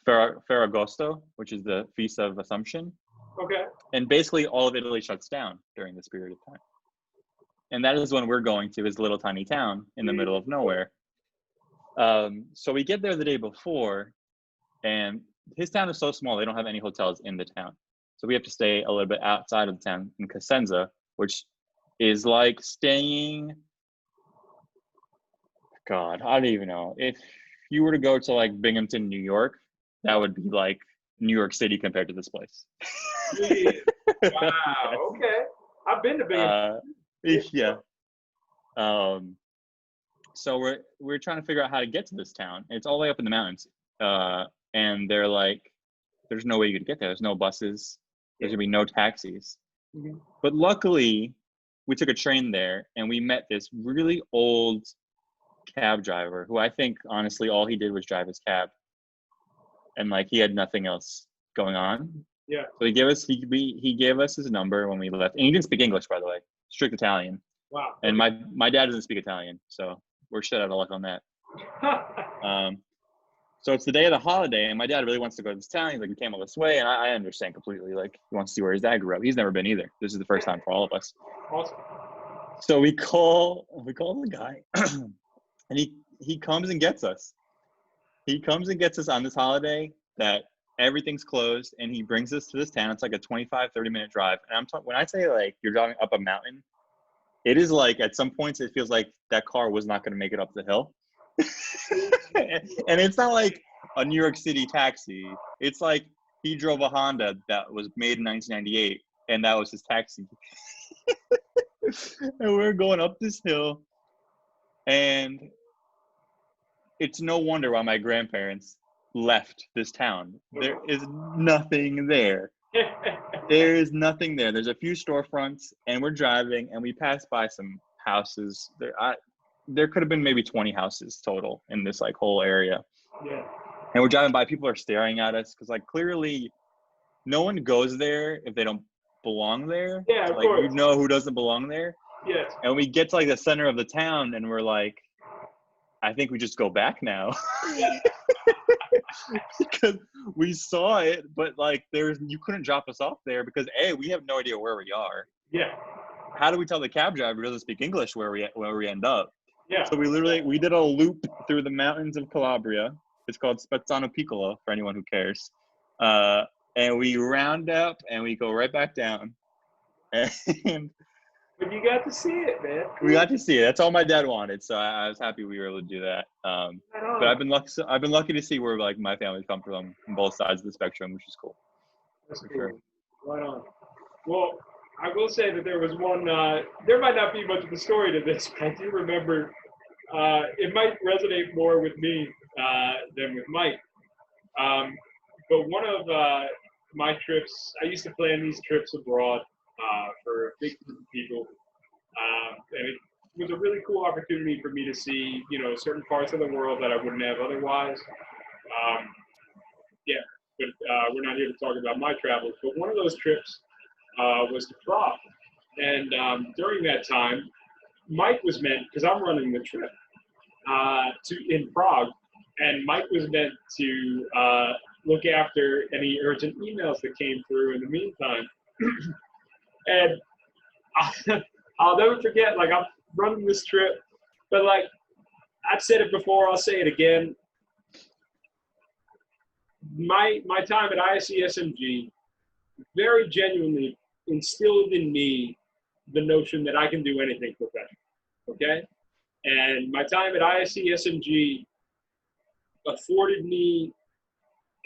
Ferragosto, which is the Feast of Assumption. Okay. And basically all of Italy shuts down during this period of time. And that is when we're going to his little tiny town in the middle of nowhere. So we get there the day before, and his town is so small, they don't have any hotels in the town. So we have to stay a little bit outside of the town in Cosenza, which is like staying, God, I don't even know. If you were to go to like Binghamton, New York, that would be like New York City compared to this place. Wow. Okay. I've been to Binghamton. Yeah. So we're trying to figure out how to get to this town. It's all the way up in the mountains. And they're like, there's no way you could get there. There's no buses. There's gonna be no taxis. Mm-hmm. But luckily, we took a train there and we met this really old cab driver who I think honestly all he did was drive his cab. And like he had nothing else going on. Yeah. So he gave us his number when we left. And he didn't speak English, by the way. Strict Italian. Wow. And my dad doesn't speak Italian, so we're shit out of luck on that. So it's the day of the holiday, and my dad really wants to go to this town. He's like, we came all this way, and I understand completely. Like, he wants to see where his dad grew up. He's never been either. This is the first time for all of us. Awesome. So we call the guy, and he comes and gets us. He comes and gets us on this holiday that everything's closed, and he brings us to this town. It's like a 25, 30-minute drive. And when I say, like, you're driving up a mountain, it is like, at some points, it feels like that car was not going to make it up the hill. And it's not like a New York City taxi. It's like he drove a Honda that was made in 1998, and that was his taxi. And we're going up this hill, and it's no wonder why my grandparents left this town. There is nothing there. There is nothing there. There's a few storefronts, and we're driving, and we pass by some houses. There could have been maybe 20 houses total in this like whole area. Yeah. And we're driving by, people are staring at us because like clearly no one goes there if they don't belong there. Yeah, of like course. You know who doesn't belong there. Yes. And we get to like the center of the town and we're like, I think we just go back now. Because we saw it, but like you couldn't drop us off there because we have no idea where we are. Yeah. How do we tell the cab driver who doesn't speak English where we end up? Yeah. So we did a loop through the mountains of Calabria. It's called Spezzano Piccolo for anyone who cares. And we round up and we go right back down. And but you got to see it, man. We got to see it. That's all my dad wanted. So I was happy we were able to do that. But I've been lucky to see where like my family's come from both sides of the spectrum, which is cool. That's cool. Sure. Right on. Well, I will say that there was one, there might not be much of a story to this, but I do remember it might resonate more with me than with Mike. but one of my trips, I used to plan these trips abroad for a big group of people, and it was a really cool opportunity for me to see, certain parts of the world that I wouldn't have otherwise. Um, yeah, but we're not here to talk about my travels. But one of those trips was to Prague, and during that time, Mike was meant, because I'm running the trip in Prague, and Mike was meant to look after any urgent emails that came through in the meantime. And I'll never forget, like, I'm running this trip, but like I've said it before, I'll say it again. My time at ISESMG very genuinely instilled in me the notion that I can do anything professional. Okay? And my time at ISESMG afforded me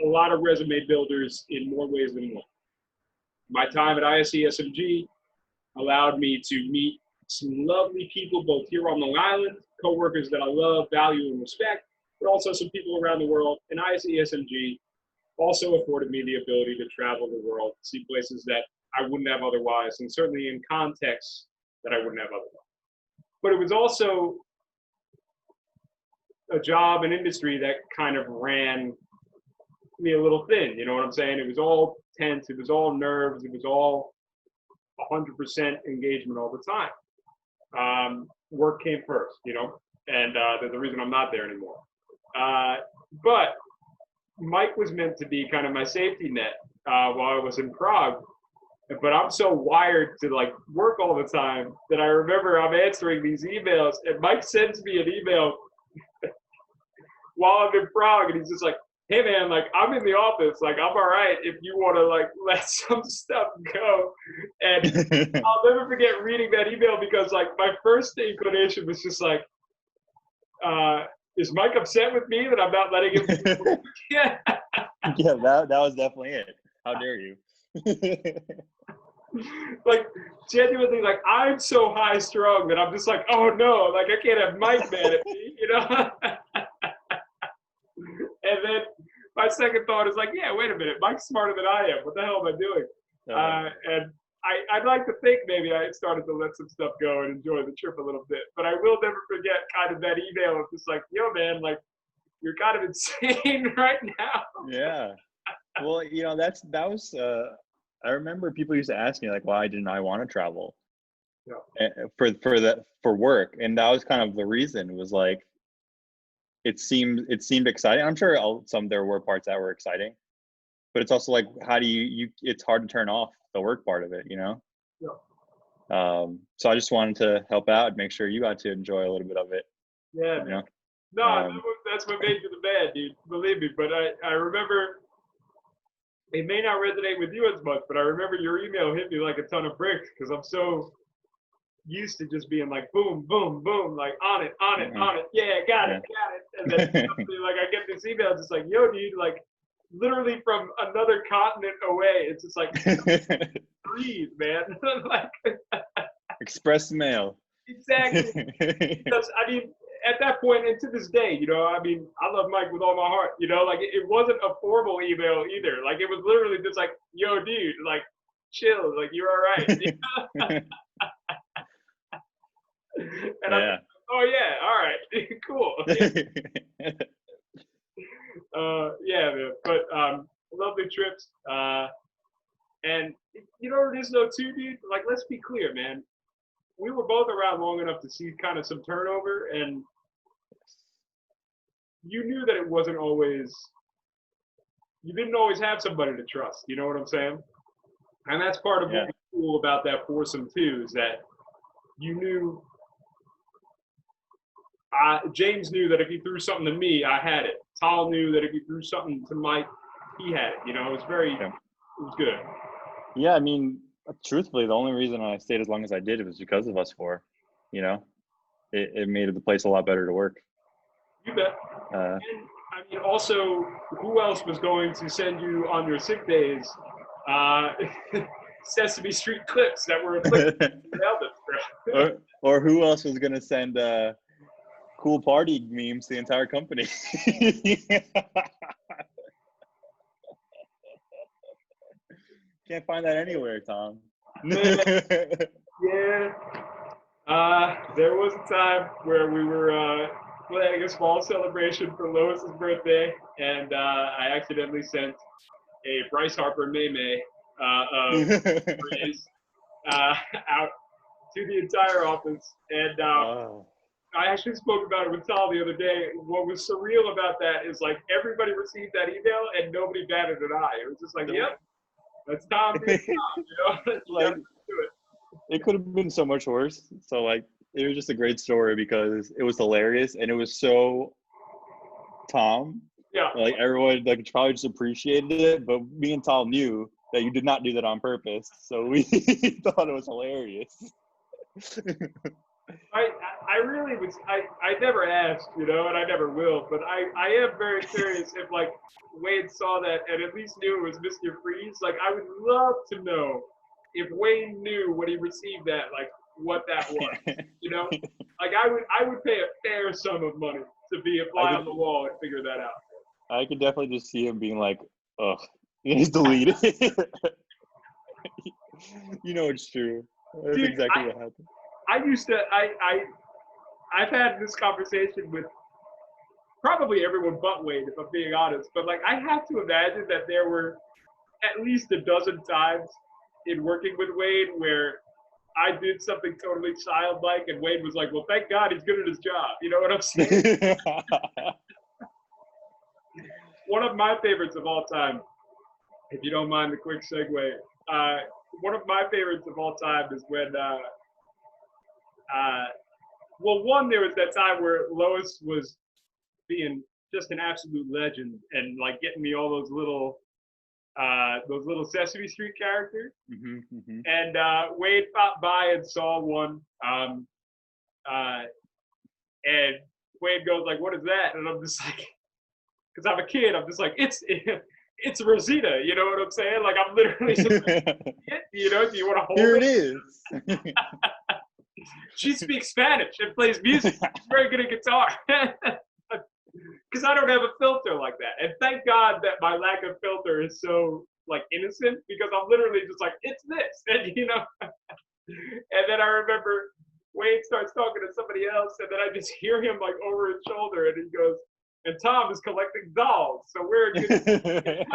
a lot of resume builders in more ways than one. My time at ISESMG allowed me to meet some lovely people, both here on Long Island, coworkers that I love, value, and respect, but also some people around the world. And ISESMG also afforded me the ability to travel the world, see places that I wouldn't have otherwise, and certainly in contexts that I wouldn't have otherwise. But it was also a job, an industry that kind of ran me a little thin, you know what I'm saying? It was all tense, it was all nerves, it was all 100% engagement all the time. Work came first, and there's the reason I'm not there anymore. But Mike was meant to be kind of my safety net while I was in Prague. But I'm so wired to like work all the time that I remember I'm answering these emails, and Mike sends me an email while I'm in Prague, and he's just like, "Hey man, like I'm in the office, like I'm all right if you want to like let some stuff go." And I'll never forget reading that email because like my first inclination was just like, is Mike upset with me that I'm not letting him? Yeah, that was definitely it. How dare you? Like genuinely, like I'm so high strung that I'm just like, oh no, like I can't have Mike mad at me, And then my second thought is like, yeah, wait a minute, Mike's smarter than I am. What the hell am I doing? And I'd like to think maybe I started to let some stuff go and enjoy the trip a little bit. But I will never forget kind of that email of just like, yo, man, like you're kind of insane right now. Yeah. Well, that was. I remember people used to ask me like, why didn't I want to travel? Yeah. For work, and that was kind of the reason. Was like, it seemed exciting. I'm sure there were parts that were exciting, but it's also like, how do you it's hard to turn off the work part of it, Yeah. So I just wanted to help out, make sure you got to enjoy a little bit of it. Yeah. No, that's what made you the man, dude. Believe me. But I remember, it may not resonate with you as much, but I remember your email hit me like a ton of bricks because I'm so used to just being like boom, boom, boom, like on it, yeah, got it. And then like I get this email just like, yo, dude, like literally from another continent away. It's just like breathe, man. Like express mail. Exactly. Because I mean, at that point and to this day, I mean, I love Mike with all my heart, like it wasn't a formal email either. Like it was literally just like, yo, dude, like chill, like you're all right. And I'm like, oh yeah, all right, cool. Yeah, man. But lovely trips. And you know what it is though too, dude? Like let's be clear, man. We were both around long enough to see kind of some turnover, and you knew that it wasn't always, you didn't always have somebody to trust. You know what I'm saying? And that's part of what was cool about that foursome too, is that you knew, James knew that if he threw something to me, I had it. Tal knew that if he threw something to Mike, he had it. It was it was good. Yeah, I mean, truthfully, the only reason I stayed as long as I did was because of us four. It made the place a lot better to work. You bet. And I mean, also, who else was going to send you on your sick days Sesame Street clips that were or who else was going to send cool party memes to the entire company? Can't find that anywhere, Tom. Man, yeah. There was a time where we were planning a small celebration for Lois's birthday, and I accidentally sent a Bryce Harper May of praise out to the entire office. And Oh. I actually spoke about it with Tal the other day. What was surreal about that is like everybody received that email and nobody batted an eye. It was just like, yep, that's Tom being Tom, you know? You Like, gotta do it. it could have been so much worse. So like, it was just a great story because it was hilarious and it was so Tom. Yeah. Like everyone like probably just appreciated it, but me and Tom knew that you did not do that on purpose. So we thought it was hilarious. I really was I never asked, you know, and I never will, but I am very curious if like Wade saw that and at least knew it was Mr. Freeze. Like I would love to know if Wayne knew when he received that, like what that was. You know? Like I would pay a fair sum of money to be a fly on the wall and figure that out. I could definitely just see him being like, ugh, he's deleted. You know it's true. That's Dude, exactly what happened. I've had this conversation with probably everyone but Wade, if I'm being honest. But like, I have to imagine that there were at least a dozen times in working with Wade where I did something totally childlike, and Wade was like, "Well, thank God he's good at his job." You know what I'm saying? One of my favorites of all time, if you don't mind the quick segue, one of my favorites of all time is when. Well, one, there was that time where Lois was being just an absolute legend and like getting me all those little Sesame Street characters. And Wade popped by and saw one. And Wade goes like, "What is that?" And I'm just like, because I'm a kid, I'm just like, it's Rosita. You know what I'm saying? Like I'm literally just like, you know, do you want to hold Here it? it is. She speaks Spanish and plays music. She's very good at guitar. Because I don't have a filter like that. And thank God that my lack of filter is so like innocent, because I'm literally just like, it's this. And you know, and then I remember Wade starts talking to somebody else, and then I just hear him like over his shoulder, and he goes, "And Tom is collecting dolls, so we're a good."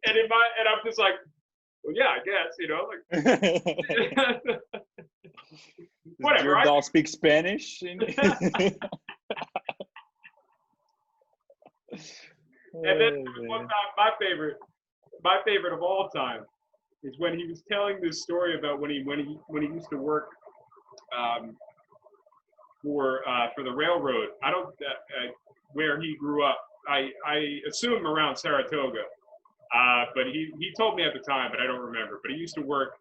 And I'm just like, well, yeah, I guess, you know, like whatever. Your doll speaks Spanish. And then one time, my favorite of all time is when he was telling this story about when he used to work for the railroad. I don't where he grew up. I assume around Saratoga. But he told me at the time, but I don't remember. But he used to work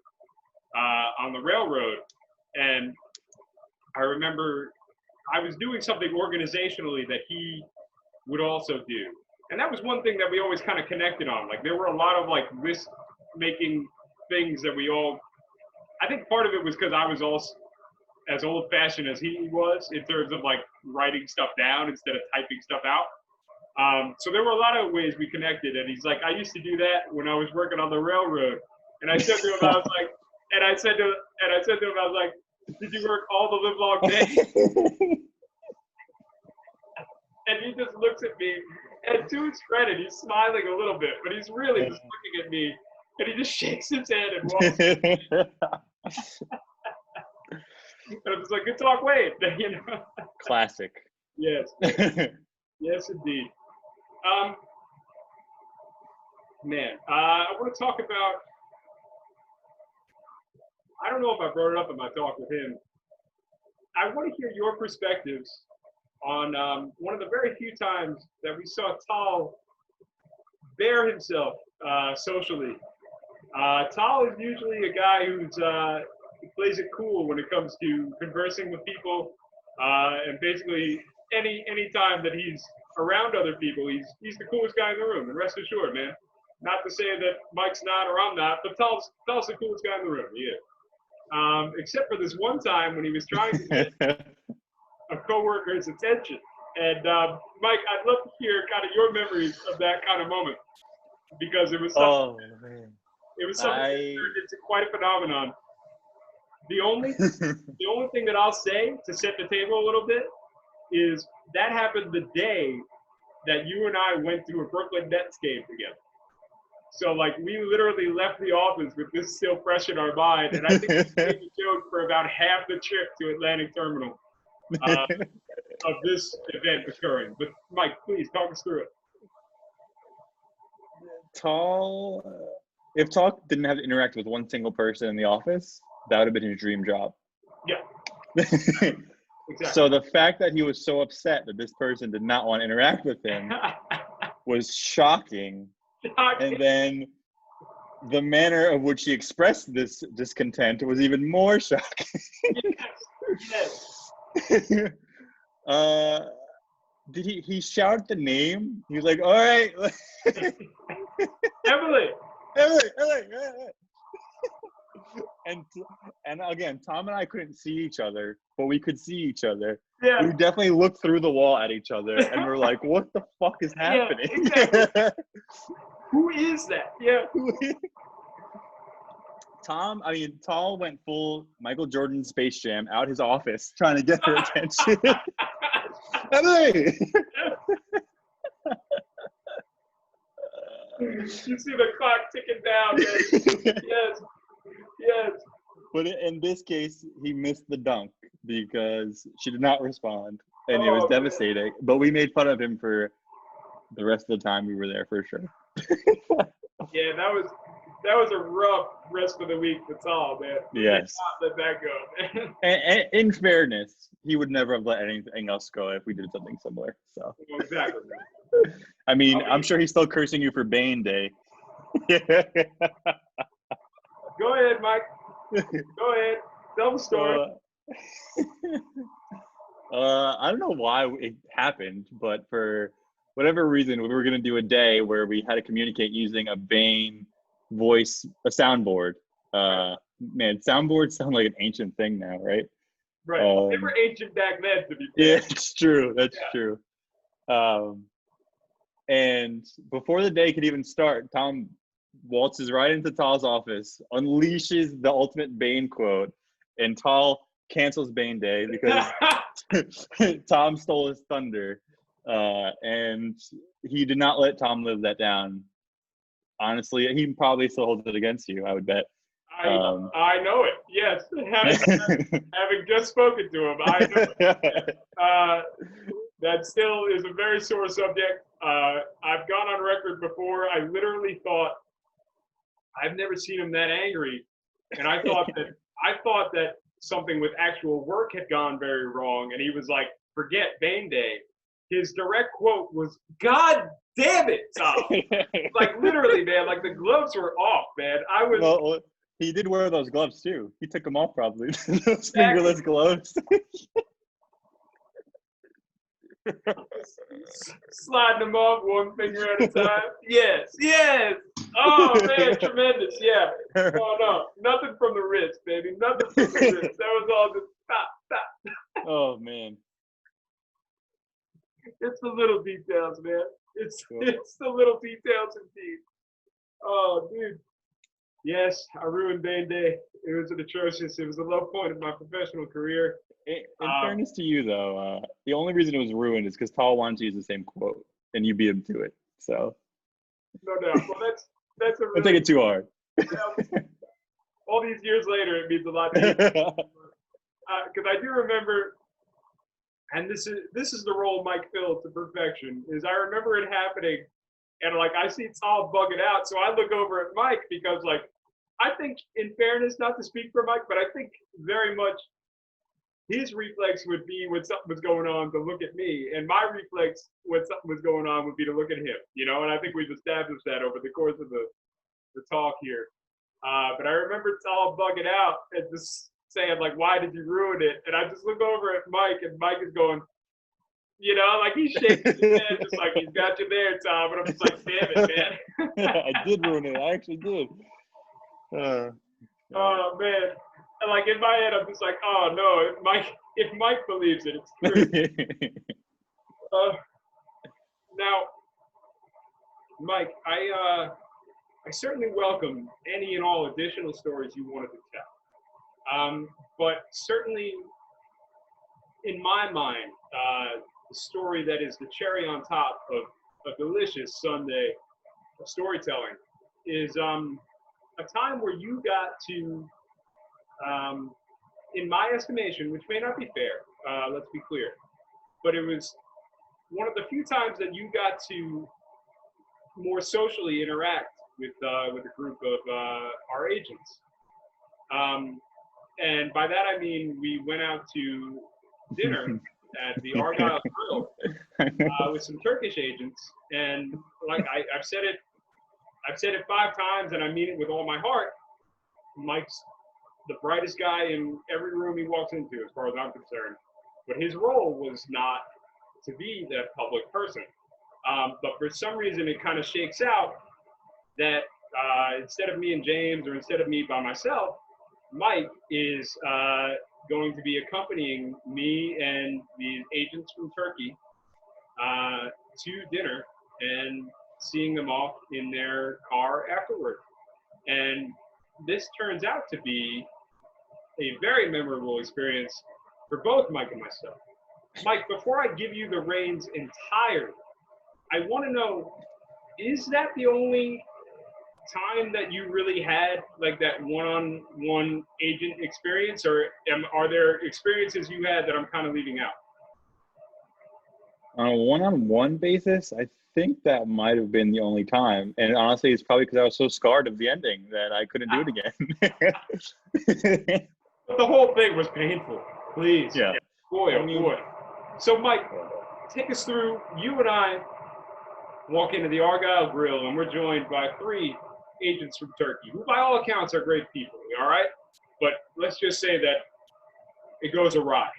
on the railroad, and I remember I was doing something organizationally that he would also do, and that was one thing that we always kind of connected on. Like there were a lot of like risk-making things that we all. I think part of it was because I was also as old-fashioned as he was in terms of like writing stuff down instead of typing stuff out. So there were a lot of ways we connected, and he's like, I used to do that when I was working on the railroad. And I said to him, I was like, I was like, did you work all the livelong day? And he just looks at me, and to his credit, he's smiling a little bit, but he's really just looking at me, and he just shakes his head and walks. And I'm just like, good talk, Wade. You know? Classic. Yes. Yes, indeed. Man, I want to talk about, I don't know if I brought it up in my talk with him. I want to hear your perspectives on one of the very few times that we saw Tal bear himself socially. Tal is usually a guy who plays it cool when it comes to conversing with people, and basically any time that he's around other people, he's the coolest guy in the room. And rest assured, man, not to say that Mike's not or I'm not, but Tal's the coolest guy in the room. He is. Except for this one time when he was trying to get a coworker's attention. And Mike, I'd love to hear kind of your memories of that kind of moment. because it was Oh man. something that turned into quite a phenomenon. The only thing that I'll say to set the table a little bit is that happened the day that you and I went to a Brooklyn Nets game together. So like we literally left the office with this still fresh in our mind, and I think we made the joke for about half the trip to Atlantic Terminal of this event occurring. But Mike, please talk us through it. If Tall didn't have to interact with one single person in the office, that would have been his dream job. Yeah. Exactly. So the fact that he was so upset that this person did not want to interact with him was shocking. And then the manner of which he expressed this discontent was even more shocking. Yes. Did he shout the name? He was like, all right. Emily. And again, Tom and I couldn't see each other, but we could see each other. Yeah. We definitely looked through the wall at each other, and we're like, what the fuck is happening? Yeah, exactly. Who is that? Yeah. Tall went full Michael Jordan Space Jam out his office trying to get her attention. Emily! You see the clock ticking down, man. Yes. But in this case, he missed the dunk because she did not respond, and it was devastating. Man. But we made fun of him for the rest of the time we were there, for sure. Yeah, that was a rough rest of the week for Tall, man. Yes. Let that go. And in fairness, he would never have let anything else go if we did something similar. So. Exactly. I mean, I'm sure he's still cursing you for Bane Day. Go ahead, Mike. Go ahead. Tell the story. I don't know why it happened, but for whatever reason, we were going to do a day where we had to communicate using a Bane voice, a soundboard. Man, soundboards sound like an ancient thing now, right? Right. They were ancient back then, to be fair. Yeah, it's true. That's true. And before the day could even start, Tom waltzes right into Tall's office, unleashes the ultimate Bane quote, and Tall cancels Bane Day because Tom stole his thunder. And he did not let Tom live that down. Honestly, he probably still holds it against you, I would bet. I know it. Yes, having just spoken to him, I know it. That still is a very sore subject. I've gone on record before. I literally thought I've never seen him that angry, and I thought that something with actual work had gone very wrong, and he was like, "Forget Bane Day." His direct quote was, "God damn it, Tom!" Like literally, man. Like the gloves were off, man. I was. Well, he did wear those gloves too. He took them off probably. Those fingerless gloves. Sliding them off one finger at a time. Yes. Oh man, tremendous. Yeah. Oh no, nothing from the wrist, baby. Nothing from the wrist. That was all just stop. Oh man. It's the little details, man. It's the little details indeed. Oh, dude. Yes, I ruined Bane Day. It was atrocious. It was a low point of my professional career. In fairness to you, though, the only reason it was ruined is because Tall wanted to use the same quote, and you beat him to it. So. No doubt. Well, that's a. Don't take it too hard. All these years later, it means a lot to me. Because I do remember, and this is the role Mike filled to perfection. Is I remember it happening, and like I see Tall bug it out, so I look over at Mike because like I think, in fairness, not to speak for Mike, but I think very much. His reflex would be when something was going on to look at me, and my reflex when something was going on would be to look at him. You know, and I think we've established that over the course of the talk here. But I remember Tall bugging out and just saying like, "Why did you ruin it?" And I just look over at Mike, and Mike is going, you know, like he's shaking his head, just like he's got you there, Tom. And I'm just like, "Damn it, man!" I did ruin it. I actually did. Oh man. And like in my head, I'm just like, oh no, if Mike believes it, it's true. Now, Mike, I certainly welcome any and all additional stories you wanted to tell. But certainly, in my mind, the story that is the cherry on top of a delicious Sunday of storytelling is a time where you got to, in my estimation, which may not be fair, let's be clear, but it was one of the few times that you got to more socially interact with a group of our agents. And by that I mean we went out to dinner at the Argyle Grill with some Turkish agents, and like I've said it 5 times, and I mean it with all my heart. Mike's the brightest guy in every room he walks into, as far as I'm concerned. But his role was not to be that public person. But for some reason, it kind of shakes out that instead of me and James, or instead of me by myself, Mike is going to be accompanying me and the agents from Turkey to dinner and seeing them off in their car afterward. And this turns out to be a very memorable experience for both Mike and myself. Mike, before I give you the reins entirely, I want to know, is that the only time that you really had like that one-on-one agent experience, or are there experiences you had that I'm kind of leaving out? On a one-on-one basis, I think that might have been the only time. And honestly, it's probably because I was so scarred of the ending that I couldn't do it again. But the whole thing was painful. Please. Yeah. Boy, oh boy. So, Mike, take us through. You and I walk into the Argyle Grill, and we're joined by 3 agents from Turkey, who by all accounts are great people, all right? But let's just say that it goes awry.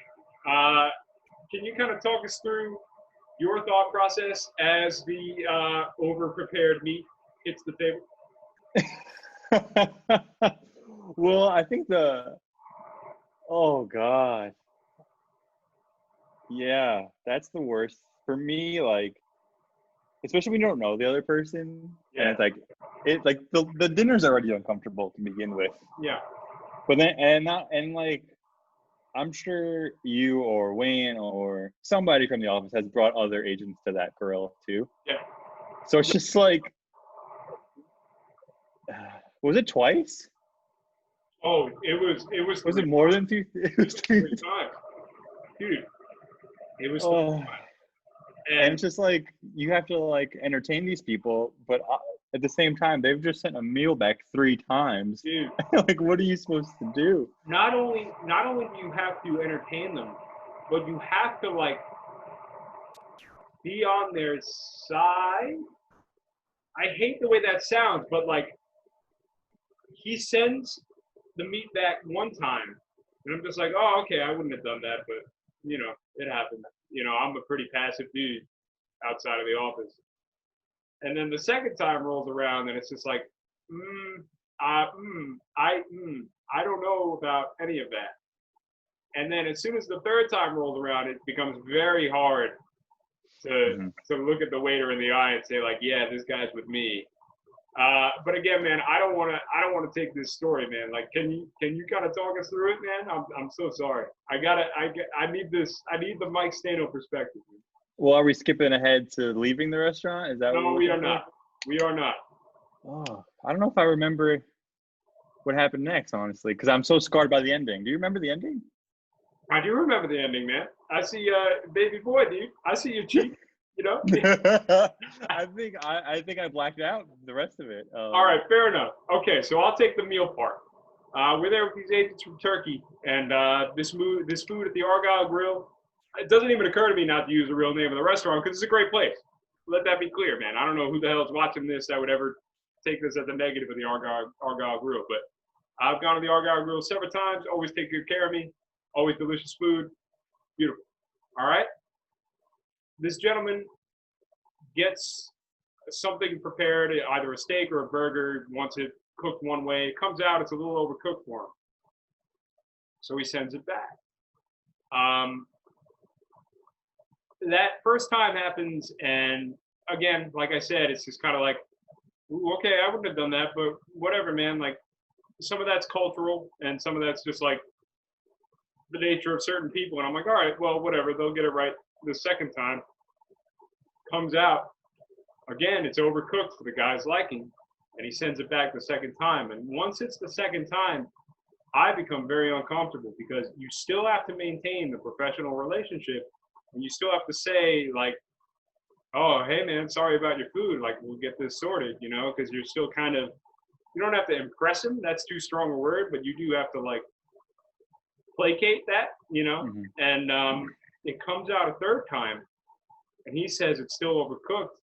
Can you kind of talk us through your thought process as the over-prepared meat hits the table? Well, I think oh God. Yeah, that's the worst. For me, like, especially when you don't know the other person, and it's like the dinner's already uncomfortable to begin with. Yeah. But then like I'm sure you or Wayne or somebody from the office has brought other agents to that grill too. Yeah. So it's just like, was it twice? Oh, it was. Was it more than 2? It was 3 times, dude. It was. And it's just like, you have to like entertain these people, but at the same time, they've just sent a meal back 3 times. Dude. Like, what are you supposed to do? Not only do you have to entertain them, but you have to like be on their side. I hate the way that sounds, but like, he sends the meat back one time, and I'm just like, oh, okay, I wouldn't have done that, but you know, it happened. You know, I'm a pretty passive dude outside of the office. And then the second time rolls around, and it's just like, I don't know about any of that. And then as soon as the third time rolls around, it becomes very hard to look at the waiter in the eye and say like, yeah, this guy's with me. But again, man, I don't want to take this story, man. Like, can you kind of talk us through it, man? I'm so sorry. I need the Mike Stano perspective. Man. Well, are we skipping ahead to leaving the restaurant? Is that no? We are not. We are not. Oh, I don't know if I remember what happened next, honestly, because I'm so scarred by the ending. Do you remember the ending? I do remember the ending, man. I see, baby boy, dude. I see your cheek. You know. I think I blacked out the rest of it. All right, fair enough. Okay, so I'll take the meal part. We're there with these agents from Turkey, and this food at the Argyle Grill. It doesn't even occur to me not to use the real name of the restaurant because it's a great place. Let that be clear, man. I don't know who the hell is watching this that would ever take this as a negative of the Argyle Grill, but I've gone to the Argyle Grill several times. Always take good care of me. Always delicious food. Beautiful. All right. This gentleman gets something prepared, either a steak or a burger, wants it cooked one way. It comes out, it's a little overcooked for him. So he sends it back. That first time happens, and again, like I said, it's just kind of like, "Ooh, okay, I wouldn't have done that, but whatever, man. Like some of that's cultural, and some of that's just like the nature of certain people. And I'm like, all right, well, whatever. They'll get it right the second time. Comes out again, it's overcooked for the guy's liking, and he sends it back the second time. And once it's the second time, I become very uncomfortable because you still have to maintain the professional relationship, and you still have to say like, "Oh, hey man, sorry about your food. Like, we'll get this sorted," because you're still kind of, you don't have to impress him. That's too strong a word, but you do have to like placate that. Mhm. And it comes out a third time, and he says it's still overcooked,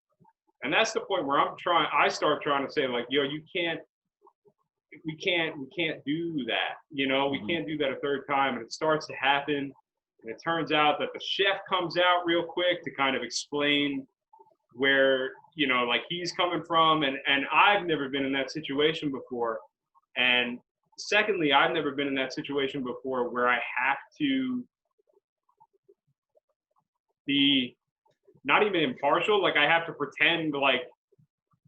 and that's the point where I start trying to say like, yo, we can't do that. We Mhm. can't do that a third time. And it starts to happen, and it turns out that the chef comes out real quick to kind of explain where like he's coming from, and I've never been in that situation before. And secondly, I've never been in that situation before where I have to be not even impartial. Like I have to pretend like,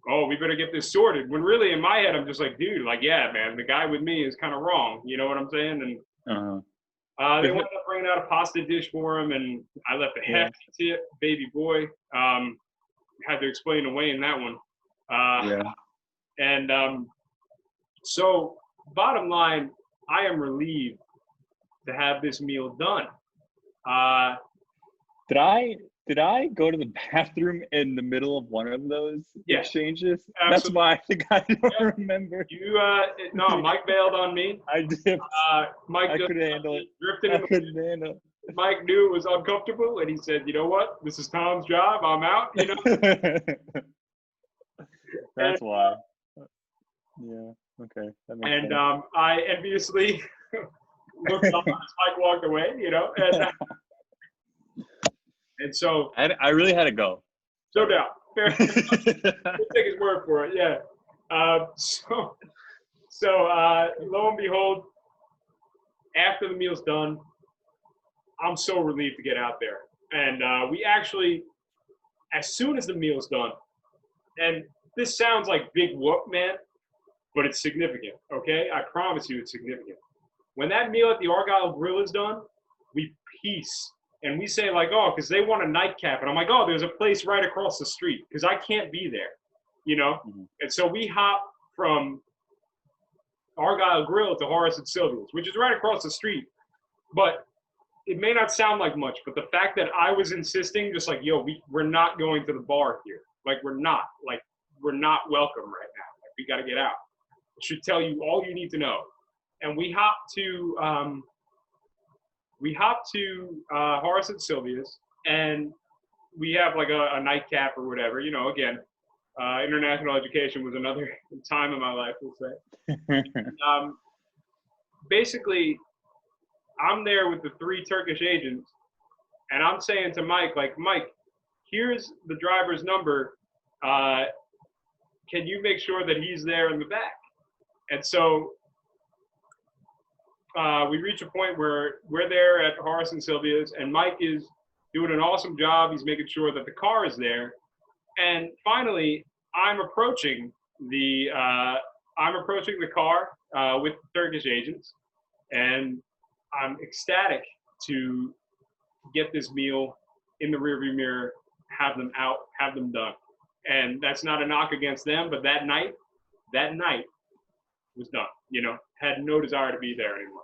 oh, we better get this sorted. When really in my head, I'm just like, dude, like, yeah, man, the guy with me is kind of wrong. You know what I'm saying? And Uh-huh. they Is wound it? up bringing out a pasta dish for him, and I left a Yeah. hefty tip, baby boy. Had to explain away in that one. Uh, Yeah. and so, bottom line, I am relieved to have this meal done. Uh, Did I go to the bathroom in the middle of one of those yeah, exchanges? That's absolutely. why I think I Yeah. don't remember. No, Mike bailed on me. I dipped. Mike I just couldn't handle it. drifted I in the. couldn't handle Mike knew it was uncomfortable, and he said, "You know what? This is Tom's job. I'm out." it. And, That's why. Yeah. Okay. That makes and sense. I enviously looked on as Mike walked away. And so I really had to go. no doubt, fair. We'll take his word for it. Yeah. So lo and behold, after the meal's done, I'm so relieved to get out there. And we actually, as soon as the meal's done, and this sounds like big whoop, man, but it's significant, okay? I promise you it's significant. When that meal at the Argyle Grill is done, we peace. And we say, like, oh, because they want a nightcap. And I'm like, oh, there's a place right across the street because I can't be there. Mhm. And so we hop from Argyle Grill to Horace and Sylvia's, which is right across the street. But it may not sound like much, but the fact that I was insisting, just like, yo, we're not going to the bar here. Like, we're not welcome right now. Like, we got to get out. It should tell you all you need to know. And we hop to Horace and Sylvia's, and we have like a nightcap or whatever. Again, international education was another time in my life, we'll say. Basically, I'm there with the 3 Turkish agents, and I'm saying to Mike, like, Mike, here's the driver's number. Can you make sure that he's there in the back? And so we reach a point where we're there at Horace and Sylvia's, and Mike is doing an awesome job. He's making sure that the car is there. And finally, I'm approaching the car with Turkish agents, and I'm ecstatic to get this meal in the rearview mirror, have them out, have them done. And that's not a knock against them, but that night was done. Had no desire to be there anymore.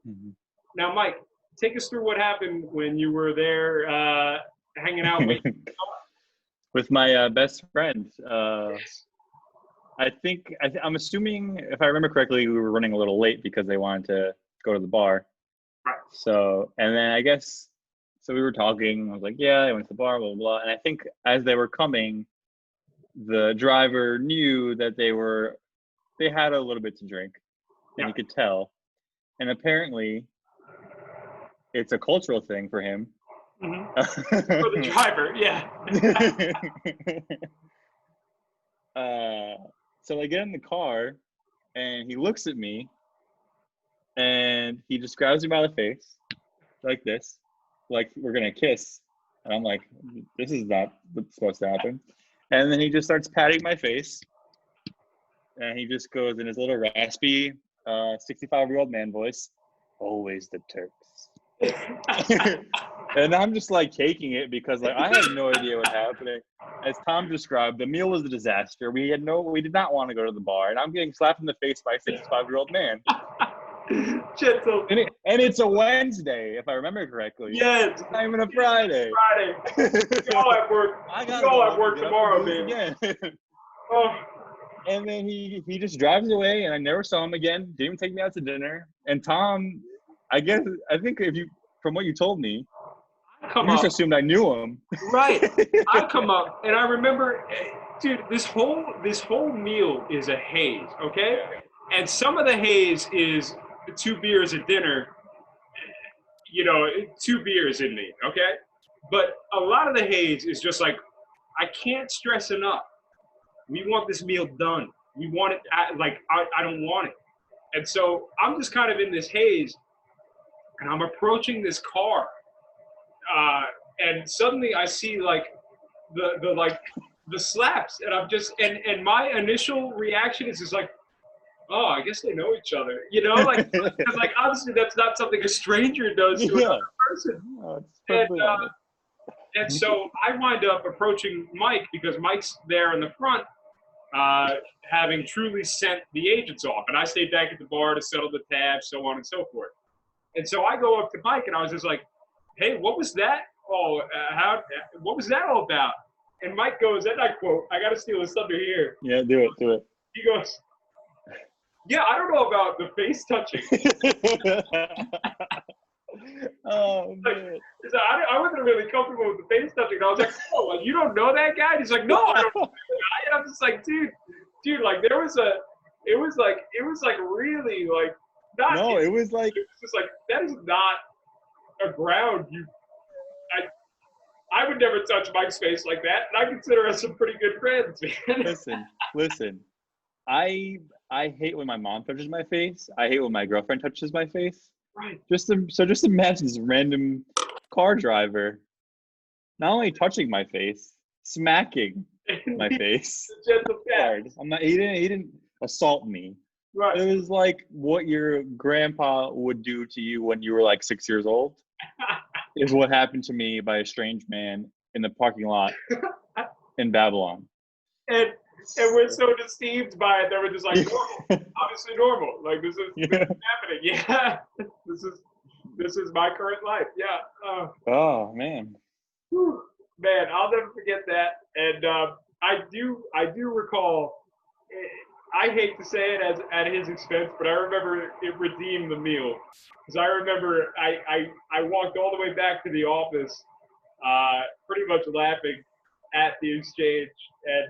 Mhm. Now, Mike, take us through what happened when you were there hanging out waiting. With my best friend. Yes. I'm assuming, if I remember correctly, we were running a little late because they wanted to go to the bar. Right. So, and then I guess, so we were talking. I was like, yeah, I went to the bar, blah, blah, blah. And I think as they were coming, the driver knew that they had a little bit to drink, and Yeah. he could tell. And apparently, it's a cultural thing for him. Mm-hmm. For the driver, yeah. So I get in the car, and he looks at me, and he just grabs me by the face, like this, like we're gonna kiss. And I'm like, this is not what's supposed to happen. And then he just starts patting my face. And he just goes in his little raspy 65-year-old man voice, always the Turks. And I'm just like taking it because like I have no idea what's happening. As Tom described, the meal was a disaster. We did not want to go to the bar, and I'm getting slapped in the face by a 65-year-old man. Gentle. And it's a Wednesday, if I remember correctly. Yes. It's not even a Friday. Friday. We all have work. I We gotta all go have work get up tomorrow, and do this man. again. Oh. And then he just drives away, and I never saw him again. Didn't even take me out to dinner. And Tom, I think from what you told me, you just assumed I knew him. Right. I come up, and I remember, dude, this whole meal is a haze, okay? And some of the haze is 2 beers at dinner, 2 beers in me, okay? But a lot of the haze is just like, I can't stress enough. We want this meal done. We want it, I don't want it. And so I'm just kind of in this haze, and I'm approaching this car. And suddenly I see like the slaps, and I'm just and my initial reaction is just like, oh, I guess they know each other, because like obviously that's not something a stranger does to another person. No, And so I wind up approaching Mike because Mike's there in the front, having truly sent the agents off, and I stayed back at the bar to settle the tab, so on and so forth. And so I go up to Mike, and I was just like, hey, what was that? Oh, what was that all about? And Mike goes, and I quote, I got to steal his thunder here. Yeah, do it. He goes, yeah, I don't know about the face touching. Oh, man. I wasn't really comfortable with the face touching. I was like, oh, you don't know that guy? And he's like, no, I don't know that guy. And I'm just like, dude, like it was like really like, not. No, it was just like, that is not a ground I would never touch Mike's face like that, and I consider us some pretty good friends, man. Listen. I hate when my mom touches my face. I hate when my girlfriend touches my face. Right. Just imagine this random car driver not only touching my face, smacking my face hard. He didn't assault me. Right. It was like what your grandpa would do to you when you were like 6 years old. Is what happened to me by a strange man in the parking lot in Babylon. And we're so deceived by it that we're just like, normal, obviously normal. Like this is happening. Yeah, this is my current life. Yeah. Oh man. Whew. Man, I'll never forget that. And I do recall. I hate to say it at his expense, but I remember it redeemed the meal. Because I remember I walked all the way back to the office, pretty much laughing at the exchange, and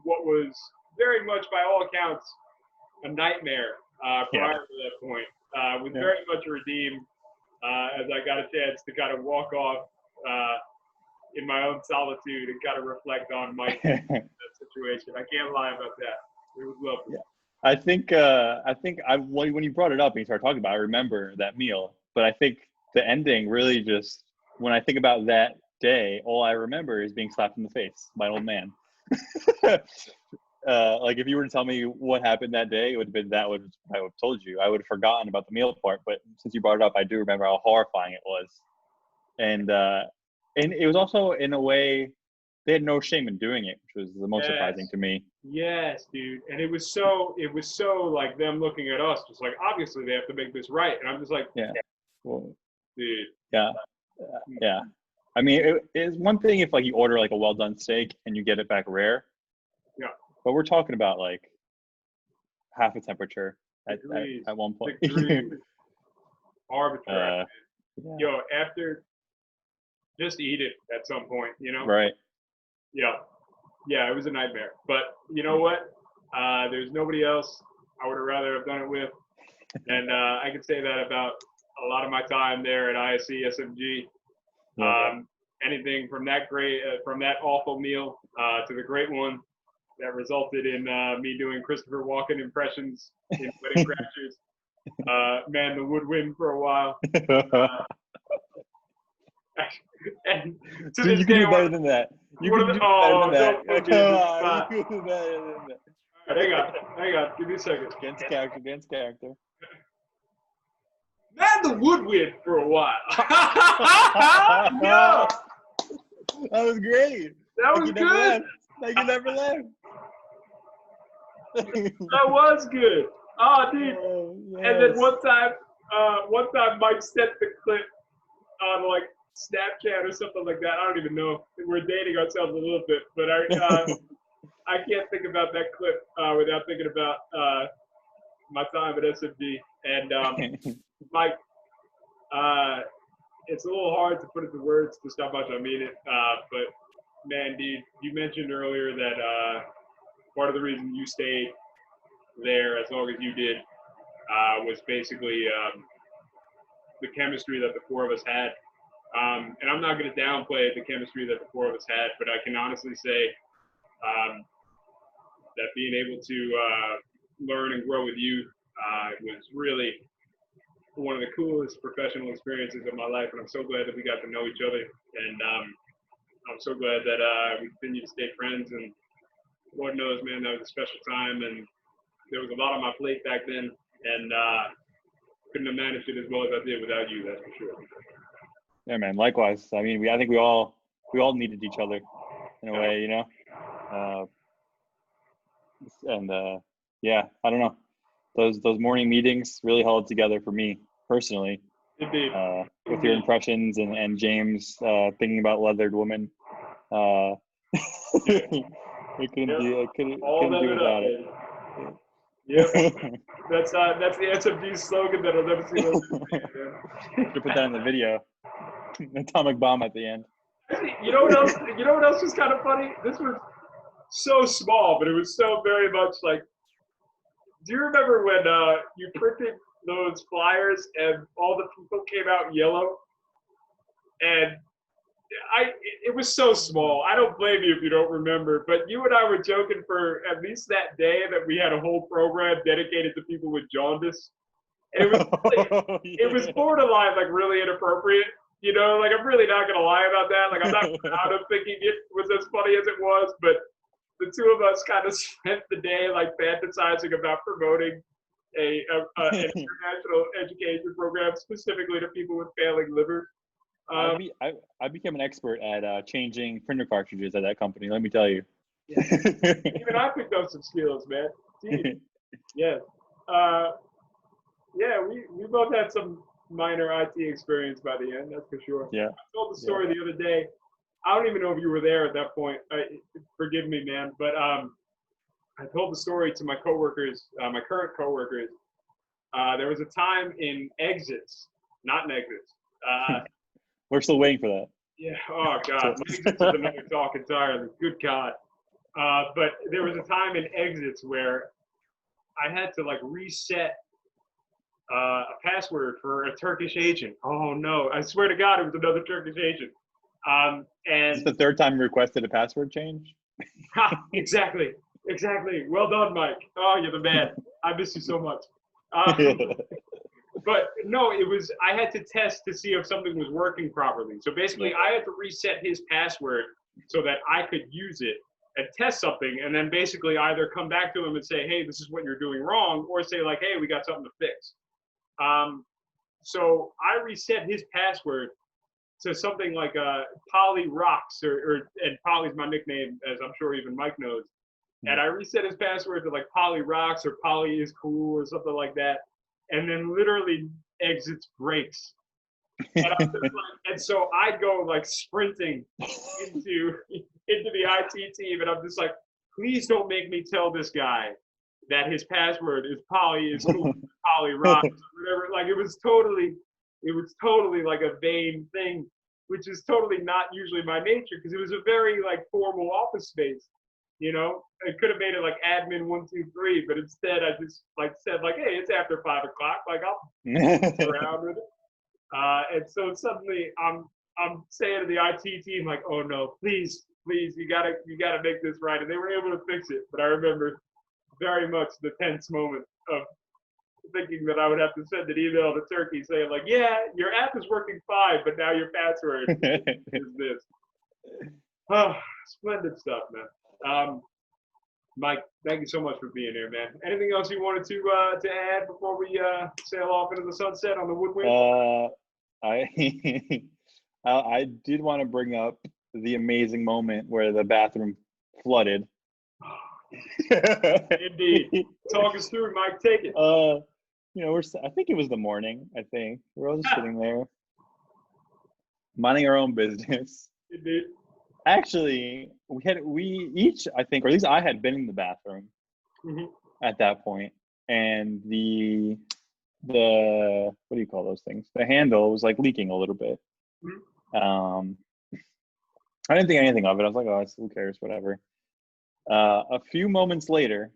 what was very much, by all accounts, a nightmare prior to that point, was very much redeemed as I got a chance to kind of walk off in my own solitude and kind of reflect on Mike in that situation. I can't lie about that. It was lovely. Yeah. I think when you brought it up and you started talking about it, I remember that meal. But I think the ending really just, when I think about that day, all I remember is being slapped in the face by an old man. Like if you were to tell me what happened that day, it would have been I would have told you. I would have forgotten about the meal part. But since you brought it up, I do remember how horrifying it was. And it was also, in a way, they had no shame in doing it, which was the most surprising to me. Yes, dude. And it was so like them looking at us, just like, obviously they have to make this right. And I'm just like, yeah, well, dude. Yeah. Yeah. I mean, it's one thing if like you order like a well done steak and you get it back rare. Yeah. But we're talking about like half a temperature at one point. Arbitrary. Yo, after, just eat it at some point, Right. Yeah, it was a nightmare. But you know what? There's nobody else I would have rather have done it with. And I can say that about a lot of my time there at ISC SMG. Anything from that from that awful meal to the great one that resulted in me doing Christopher Walken impressions in Wedding Crashers. Man, the woodwind for a while. And to Dude, this you can day, do better than that. You one can of do the, better than that. don't put me Come in this on, spot. you can do better than that. All right, hang on. Give me a second. Against character, against character. Man, the woodwind for a while. That Yo, was great. that was Like you never good. left. Like you never left. That was good. Oh, dude. Oh, And then yes. one time Mike sent the clip on like Snapchat or something like that. I don't even know. We're dating ourselves a little bit, but I can't think about that clip without thinking about my time at SMD. And Mike, it's a little hard to put into words just how much I mean it. But man, dude, you mentioned earlier that part of the reason you stayed there as long as you did was basically the chemistry that the four of us had. And I'm not going to downplay the chemistry that the four of us had, but I can honestly say that being able to learn and grow with you was really one of the coolest professional experiences of my life. And I'm so glad that we got to know each other. And I'm so glad that we continue to stay friends. And Lord knows, man, that was a special time. And there was a lot on my plate back then. And couldn't have managed it as well as I did without you, that's for sure. Yeah, man. Likewise. I mean, I think we all needed each other in a way, you know. Yeah, I don't know. Those morning meetings really held together for me personally. Indeed. With your impressions and James thinking about leathered women. We couldn't do without it. Yep. That's the SMD slogan that I'll never see. To put that in the video. Atomic bomb at the end. You know what else? You know what else was kind of funny? This was so small, but it was so very much like. Do you remember when you printed those flyers and all the people came out yellow? And it was so small. I don't blame you if you don't remember, but you and I were joking for at least that day that we had a whole program dedicated to people with jaundice. And it was borderline like really inappropriate. You know, like I'm really not gonna lie about that. Like I'm not proud of thinking it was as funny as it was, but the two of us kind of spent the day like fantasizing about promoting an international education program specifically to people with failing liver. I became an expert at changing printer cartridges at that company. Let me tell you. Yeah. Even I picked up some skills, man. Jeez. Yeah. Yeah, we both had some minor IT experience by the end, that's for sure. Yeah. I told the story the other day. I don't even know if you were there at that point. Forgive me, man, but I told the story to my coworkers, my current coworkers. There was a time in exits, not in exits. We're still waiting for that. Yeah. Oh God, exits is another talk entirely. Good God. But there was a time in exits where I had to like reset a password for a Turkish agent. Oh no! I swear to God, it was another Turkish agent. And Is this the third time you requested a password change? Exactly. Well done, Mike. Oh, you're the man. I miss you so much. But no, I had to test to see if something was working properly. So basically, I had to reset his password so that I could use it and test something, and then basically either come back to him and say, hey, this is what you're doing wrong, or say like, hey, we got something to fix. So I reset his password to something like Polly Rocks, and Polly's my nickname, as I'm sure even Mike knows. And I reset his password to like Polly Rocks or Polly is cool or something like that. And then literally exits breaks. And so I go like sprinting into the IT team, and I'm just like, please don't make me tell this guy that his password is Polly is cool, Polly Rocks, or whatever. Like it was totally like a vain thing, which is totally not usually my nature because it was a very like formal office space. You know, I could have made it like admin 123, but instead I just like said like, hey, it's after 5 o'clock. Like I'll around with it. And so suddenly I'm saying to the IT team like, oh no, please, you gotta make this right. And they were able to fix it. But I remember very much the tense moment of thinking that I would have to send an email to Turkey saying like, yeah, your app is working fine, but now your password is this. Oh, splendid stuff, man. Mike, thank you so much for being here, man. Anything else you wanted to add before we sail off into the sunset on the woodwind? I I did want to bring up the amazing moment where the bathroom flooded. Indeed. Talk us through, Mike. Take it. I think it was the morning. I think we're all just sitting there, minding our own business. Indeed. Actually, we each, I think, or at least I had been in the bathroom at that point, and the what do you call those things? The handle was like leaking a little bit. I didn't think anything of it. I was like, oh, who cares, whatever. A few moments later,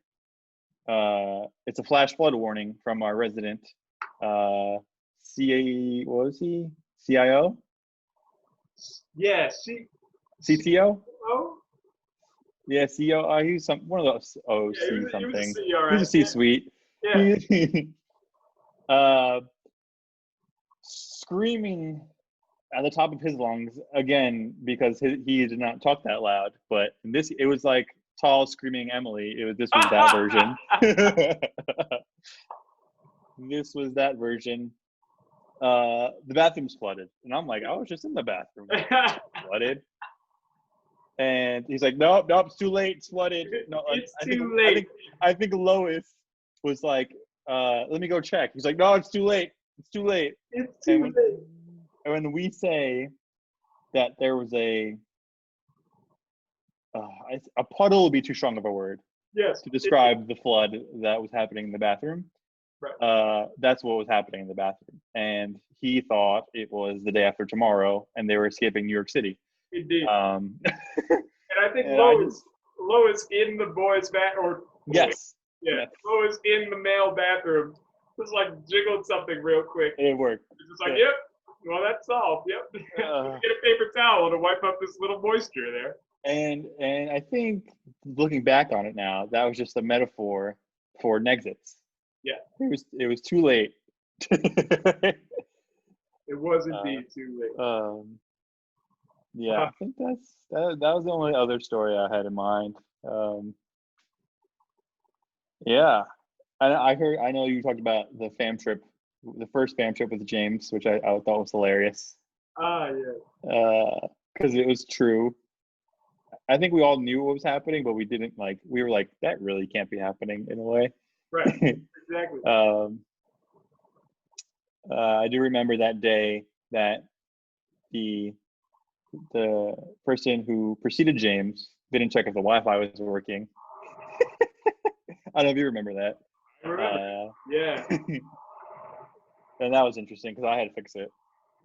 it's a flash flood warning from our resident what was he? CIO? Yeah, CTO? Oh? Yeah, CEO. He was one of those OC something. He was He's a C-suite. Yeah. Screaming at the top of his lungs again because he did not talk that loud. But it was like tall screaming Emily. This was that version. This was that version. The bathroom's flooded, and I'm like, I was just in the bathroom. Flooded. And he's like, nope, it's too late. It's flooded. No, it's too late. I think Lois was like, let me go check. He's like, no, it's too late. It's too late. It's too late. And when we say that there was a puddle would be too strong of a word. Yes. To describe the flood that was happening in the bathroom. Right. That's what was happening in the bathroom. And he thought it was the day after tomorrow and they were escaping New York City. Indeed. And I think Lois in the boys' bathroom. Yes. Yeah. Yes. Lois in the male bathroom just like jiggled something real quick. It worked. It's just like, yep. Well, that's solved. Yep. Get a paper towel to wipe up this little moisture there. And I think looking back on it now, that was just a metaphor for Nexits. Yeah. It was too late. It was indeed too late. Yeah, I think that was the only other story I had in mind. Yeah, I know you talked about the first fam trip with James, which I thought was hilarious. Yeah. Because it was true. I think we all knew what was happening, but we didn't we were like, that really can't be happening in a way. Right, exactly. I do remember that day that the person who preceded James didn't check if the Wi-Fi was working. I don't know if you remember that. I remember. Yeah. And that was interesting because I had to fix it.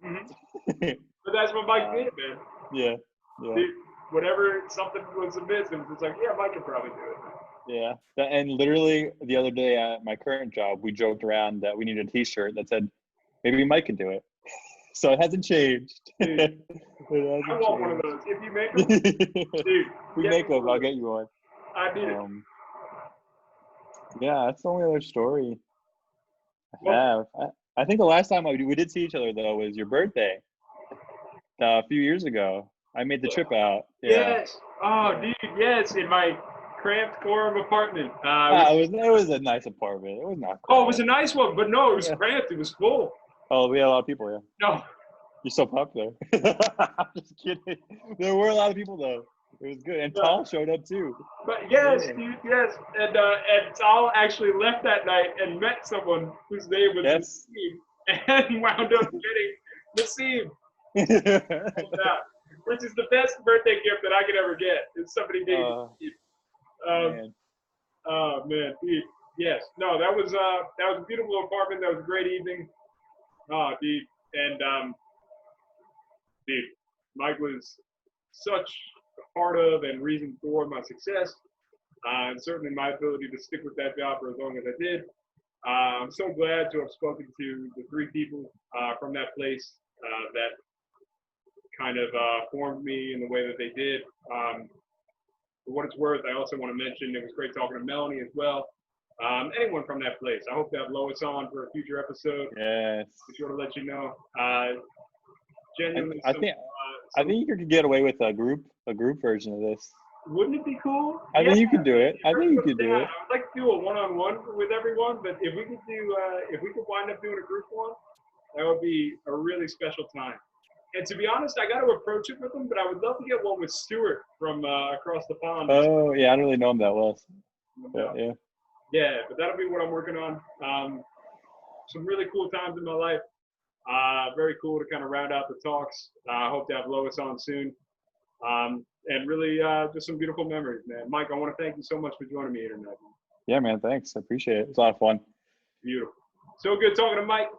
But that's what Mike did, man. Yeah. Dude, whatever something was amiss, it was just like, yeah, Mike could probably do it. Yeah. And literally the other day at my current job, we joked around that we needed a T-shirt that said, maybe Mike can do it. So it hasn't changed. Dude, I want one of those. If you make them, dude. We make them. I'll get you one. I need it. Yeah, that's the only other story I have. I think the last time we did see each other, though, was your birthday a few years ago. I made the trip out. Yeah. Yes. Oh, dude, yes. In my cramped quorum apartment. It was a nice apartment. It was not. Oh, it was a nice one, but no, it was cramped. It was full. Oh, we had a lot of people, yeah. No. You're so popular. I'm just kidding. There were a lot of people, though. It was good. And Tal showed up, too. But yes, dude, yes. And Tal actually left that night and met someone whose name was Nassim and wound up getting Nassim. Which is the best birthday gift that I could ever get, is somebody named Nassim. Oh, man, dude. Yes. No, that was a beautiful apartment. That was a great evening. Oh, dude. And, dude, Mike was such a part of and reason for my success, and certainly my ability to stick with that job for as long as I did. I'm so glad to have spoken to the three people from that place that kind of formed me in the way that they did. For what it's worth, I also want to mention it was great talking to Melanie as well. anyone from that place. I hope to have Lois on for a future episode. Yes. Be sure to let you know. Genuinely, I think you could get away with a group version of this. wouldn't it be cool? I think you could do it. I think you could do it. I would like to do a one-on-one with everyone, but if we could wind up doing a group one, that would be a really special time. And to be honest, I got to approach it with them, but I would love to get one with Stuart from across the pond. Oh yeah, I don't really know him that well. Yeah. But that'll be what I'm working on. Some really cool times in my life. Very cool to kind of round out the talks. I hope to have Lois on soon. And really just some beautiful memories, man. Mike, I want to thank you so much for joining me here tonight. Yeah, man, thanks. I appreciate it. It's a lot of fun. Beautiful. So good talking to Mike.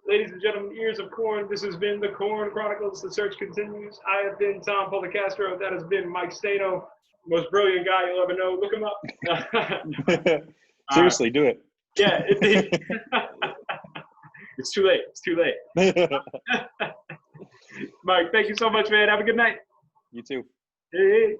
Ladies and gentlemen, Ears of Corn, this has been the Corn Chronicles. The search continues. I have been Tom Policastro. That has been Mike Stano, most brilliant guy you'll ever know. Look him up. Seriously, do it. Yeah, it's too late. It's too late. Mike, thank you so much, man. Have a good night. You too. Hey.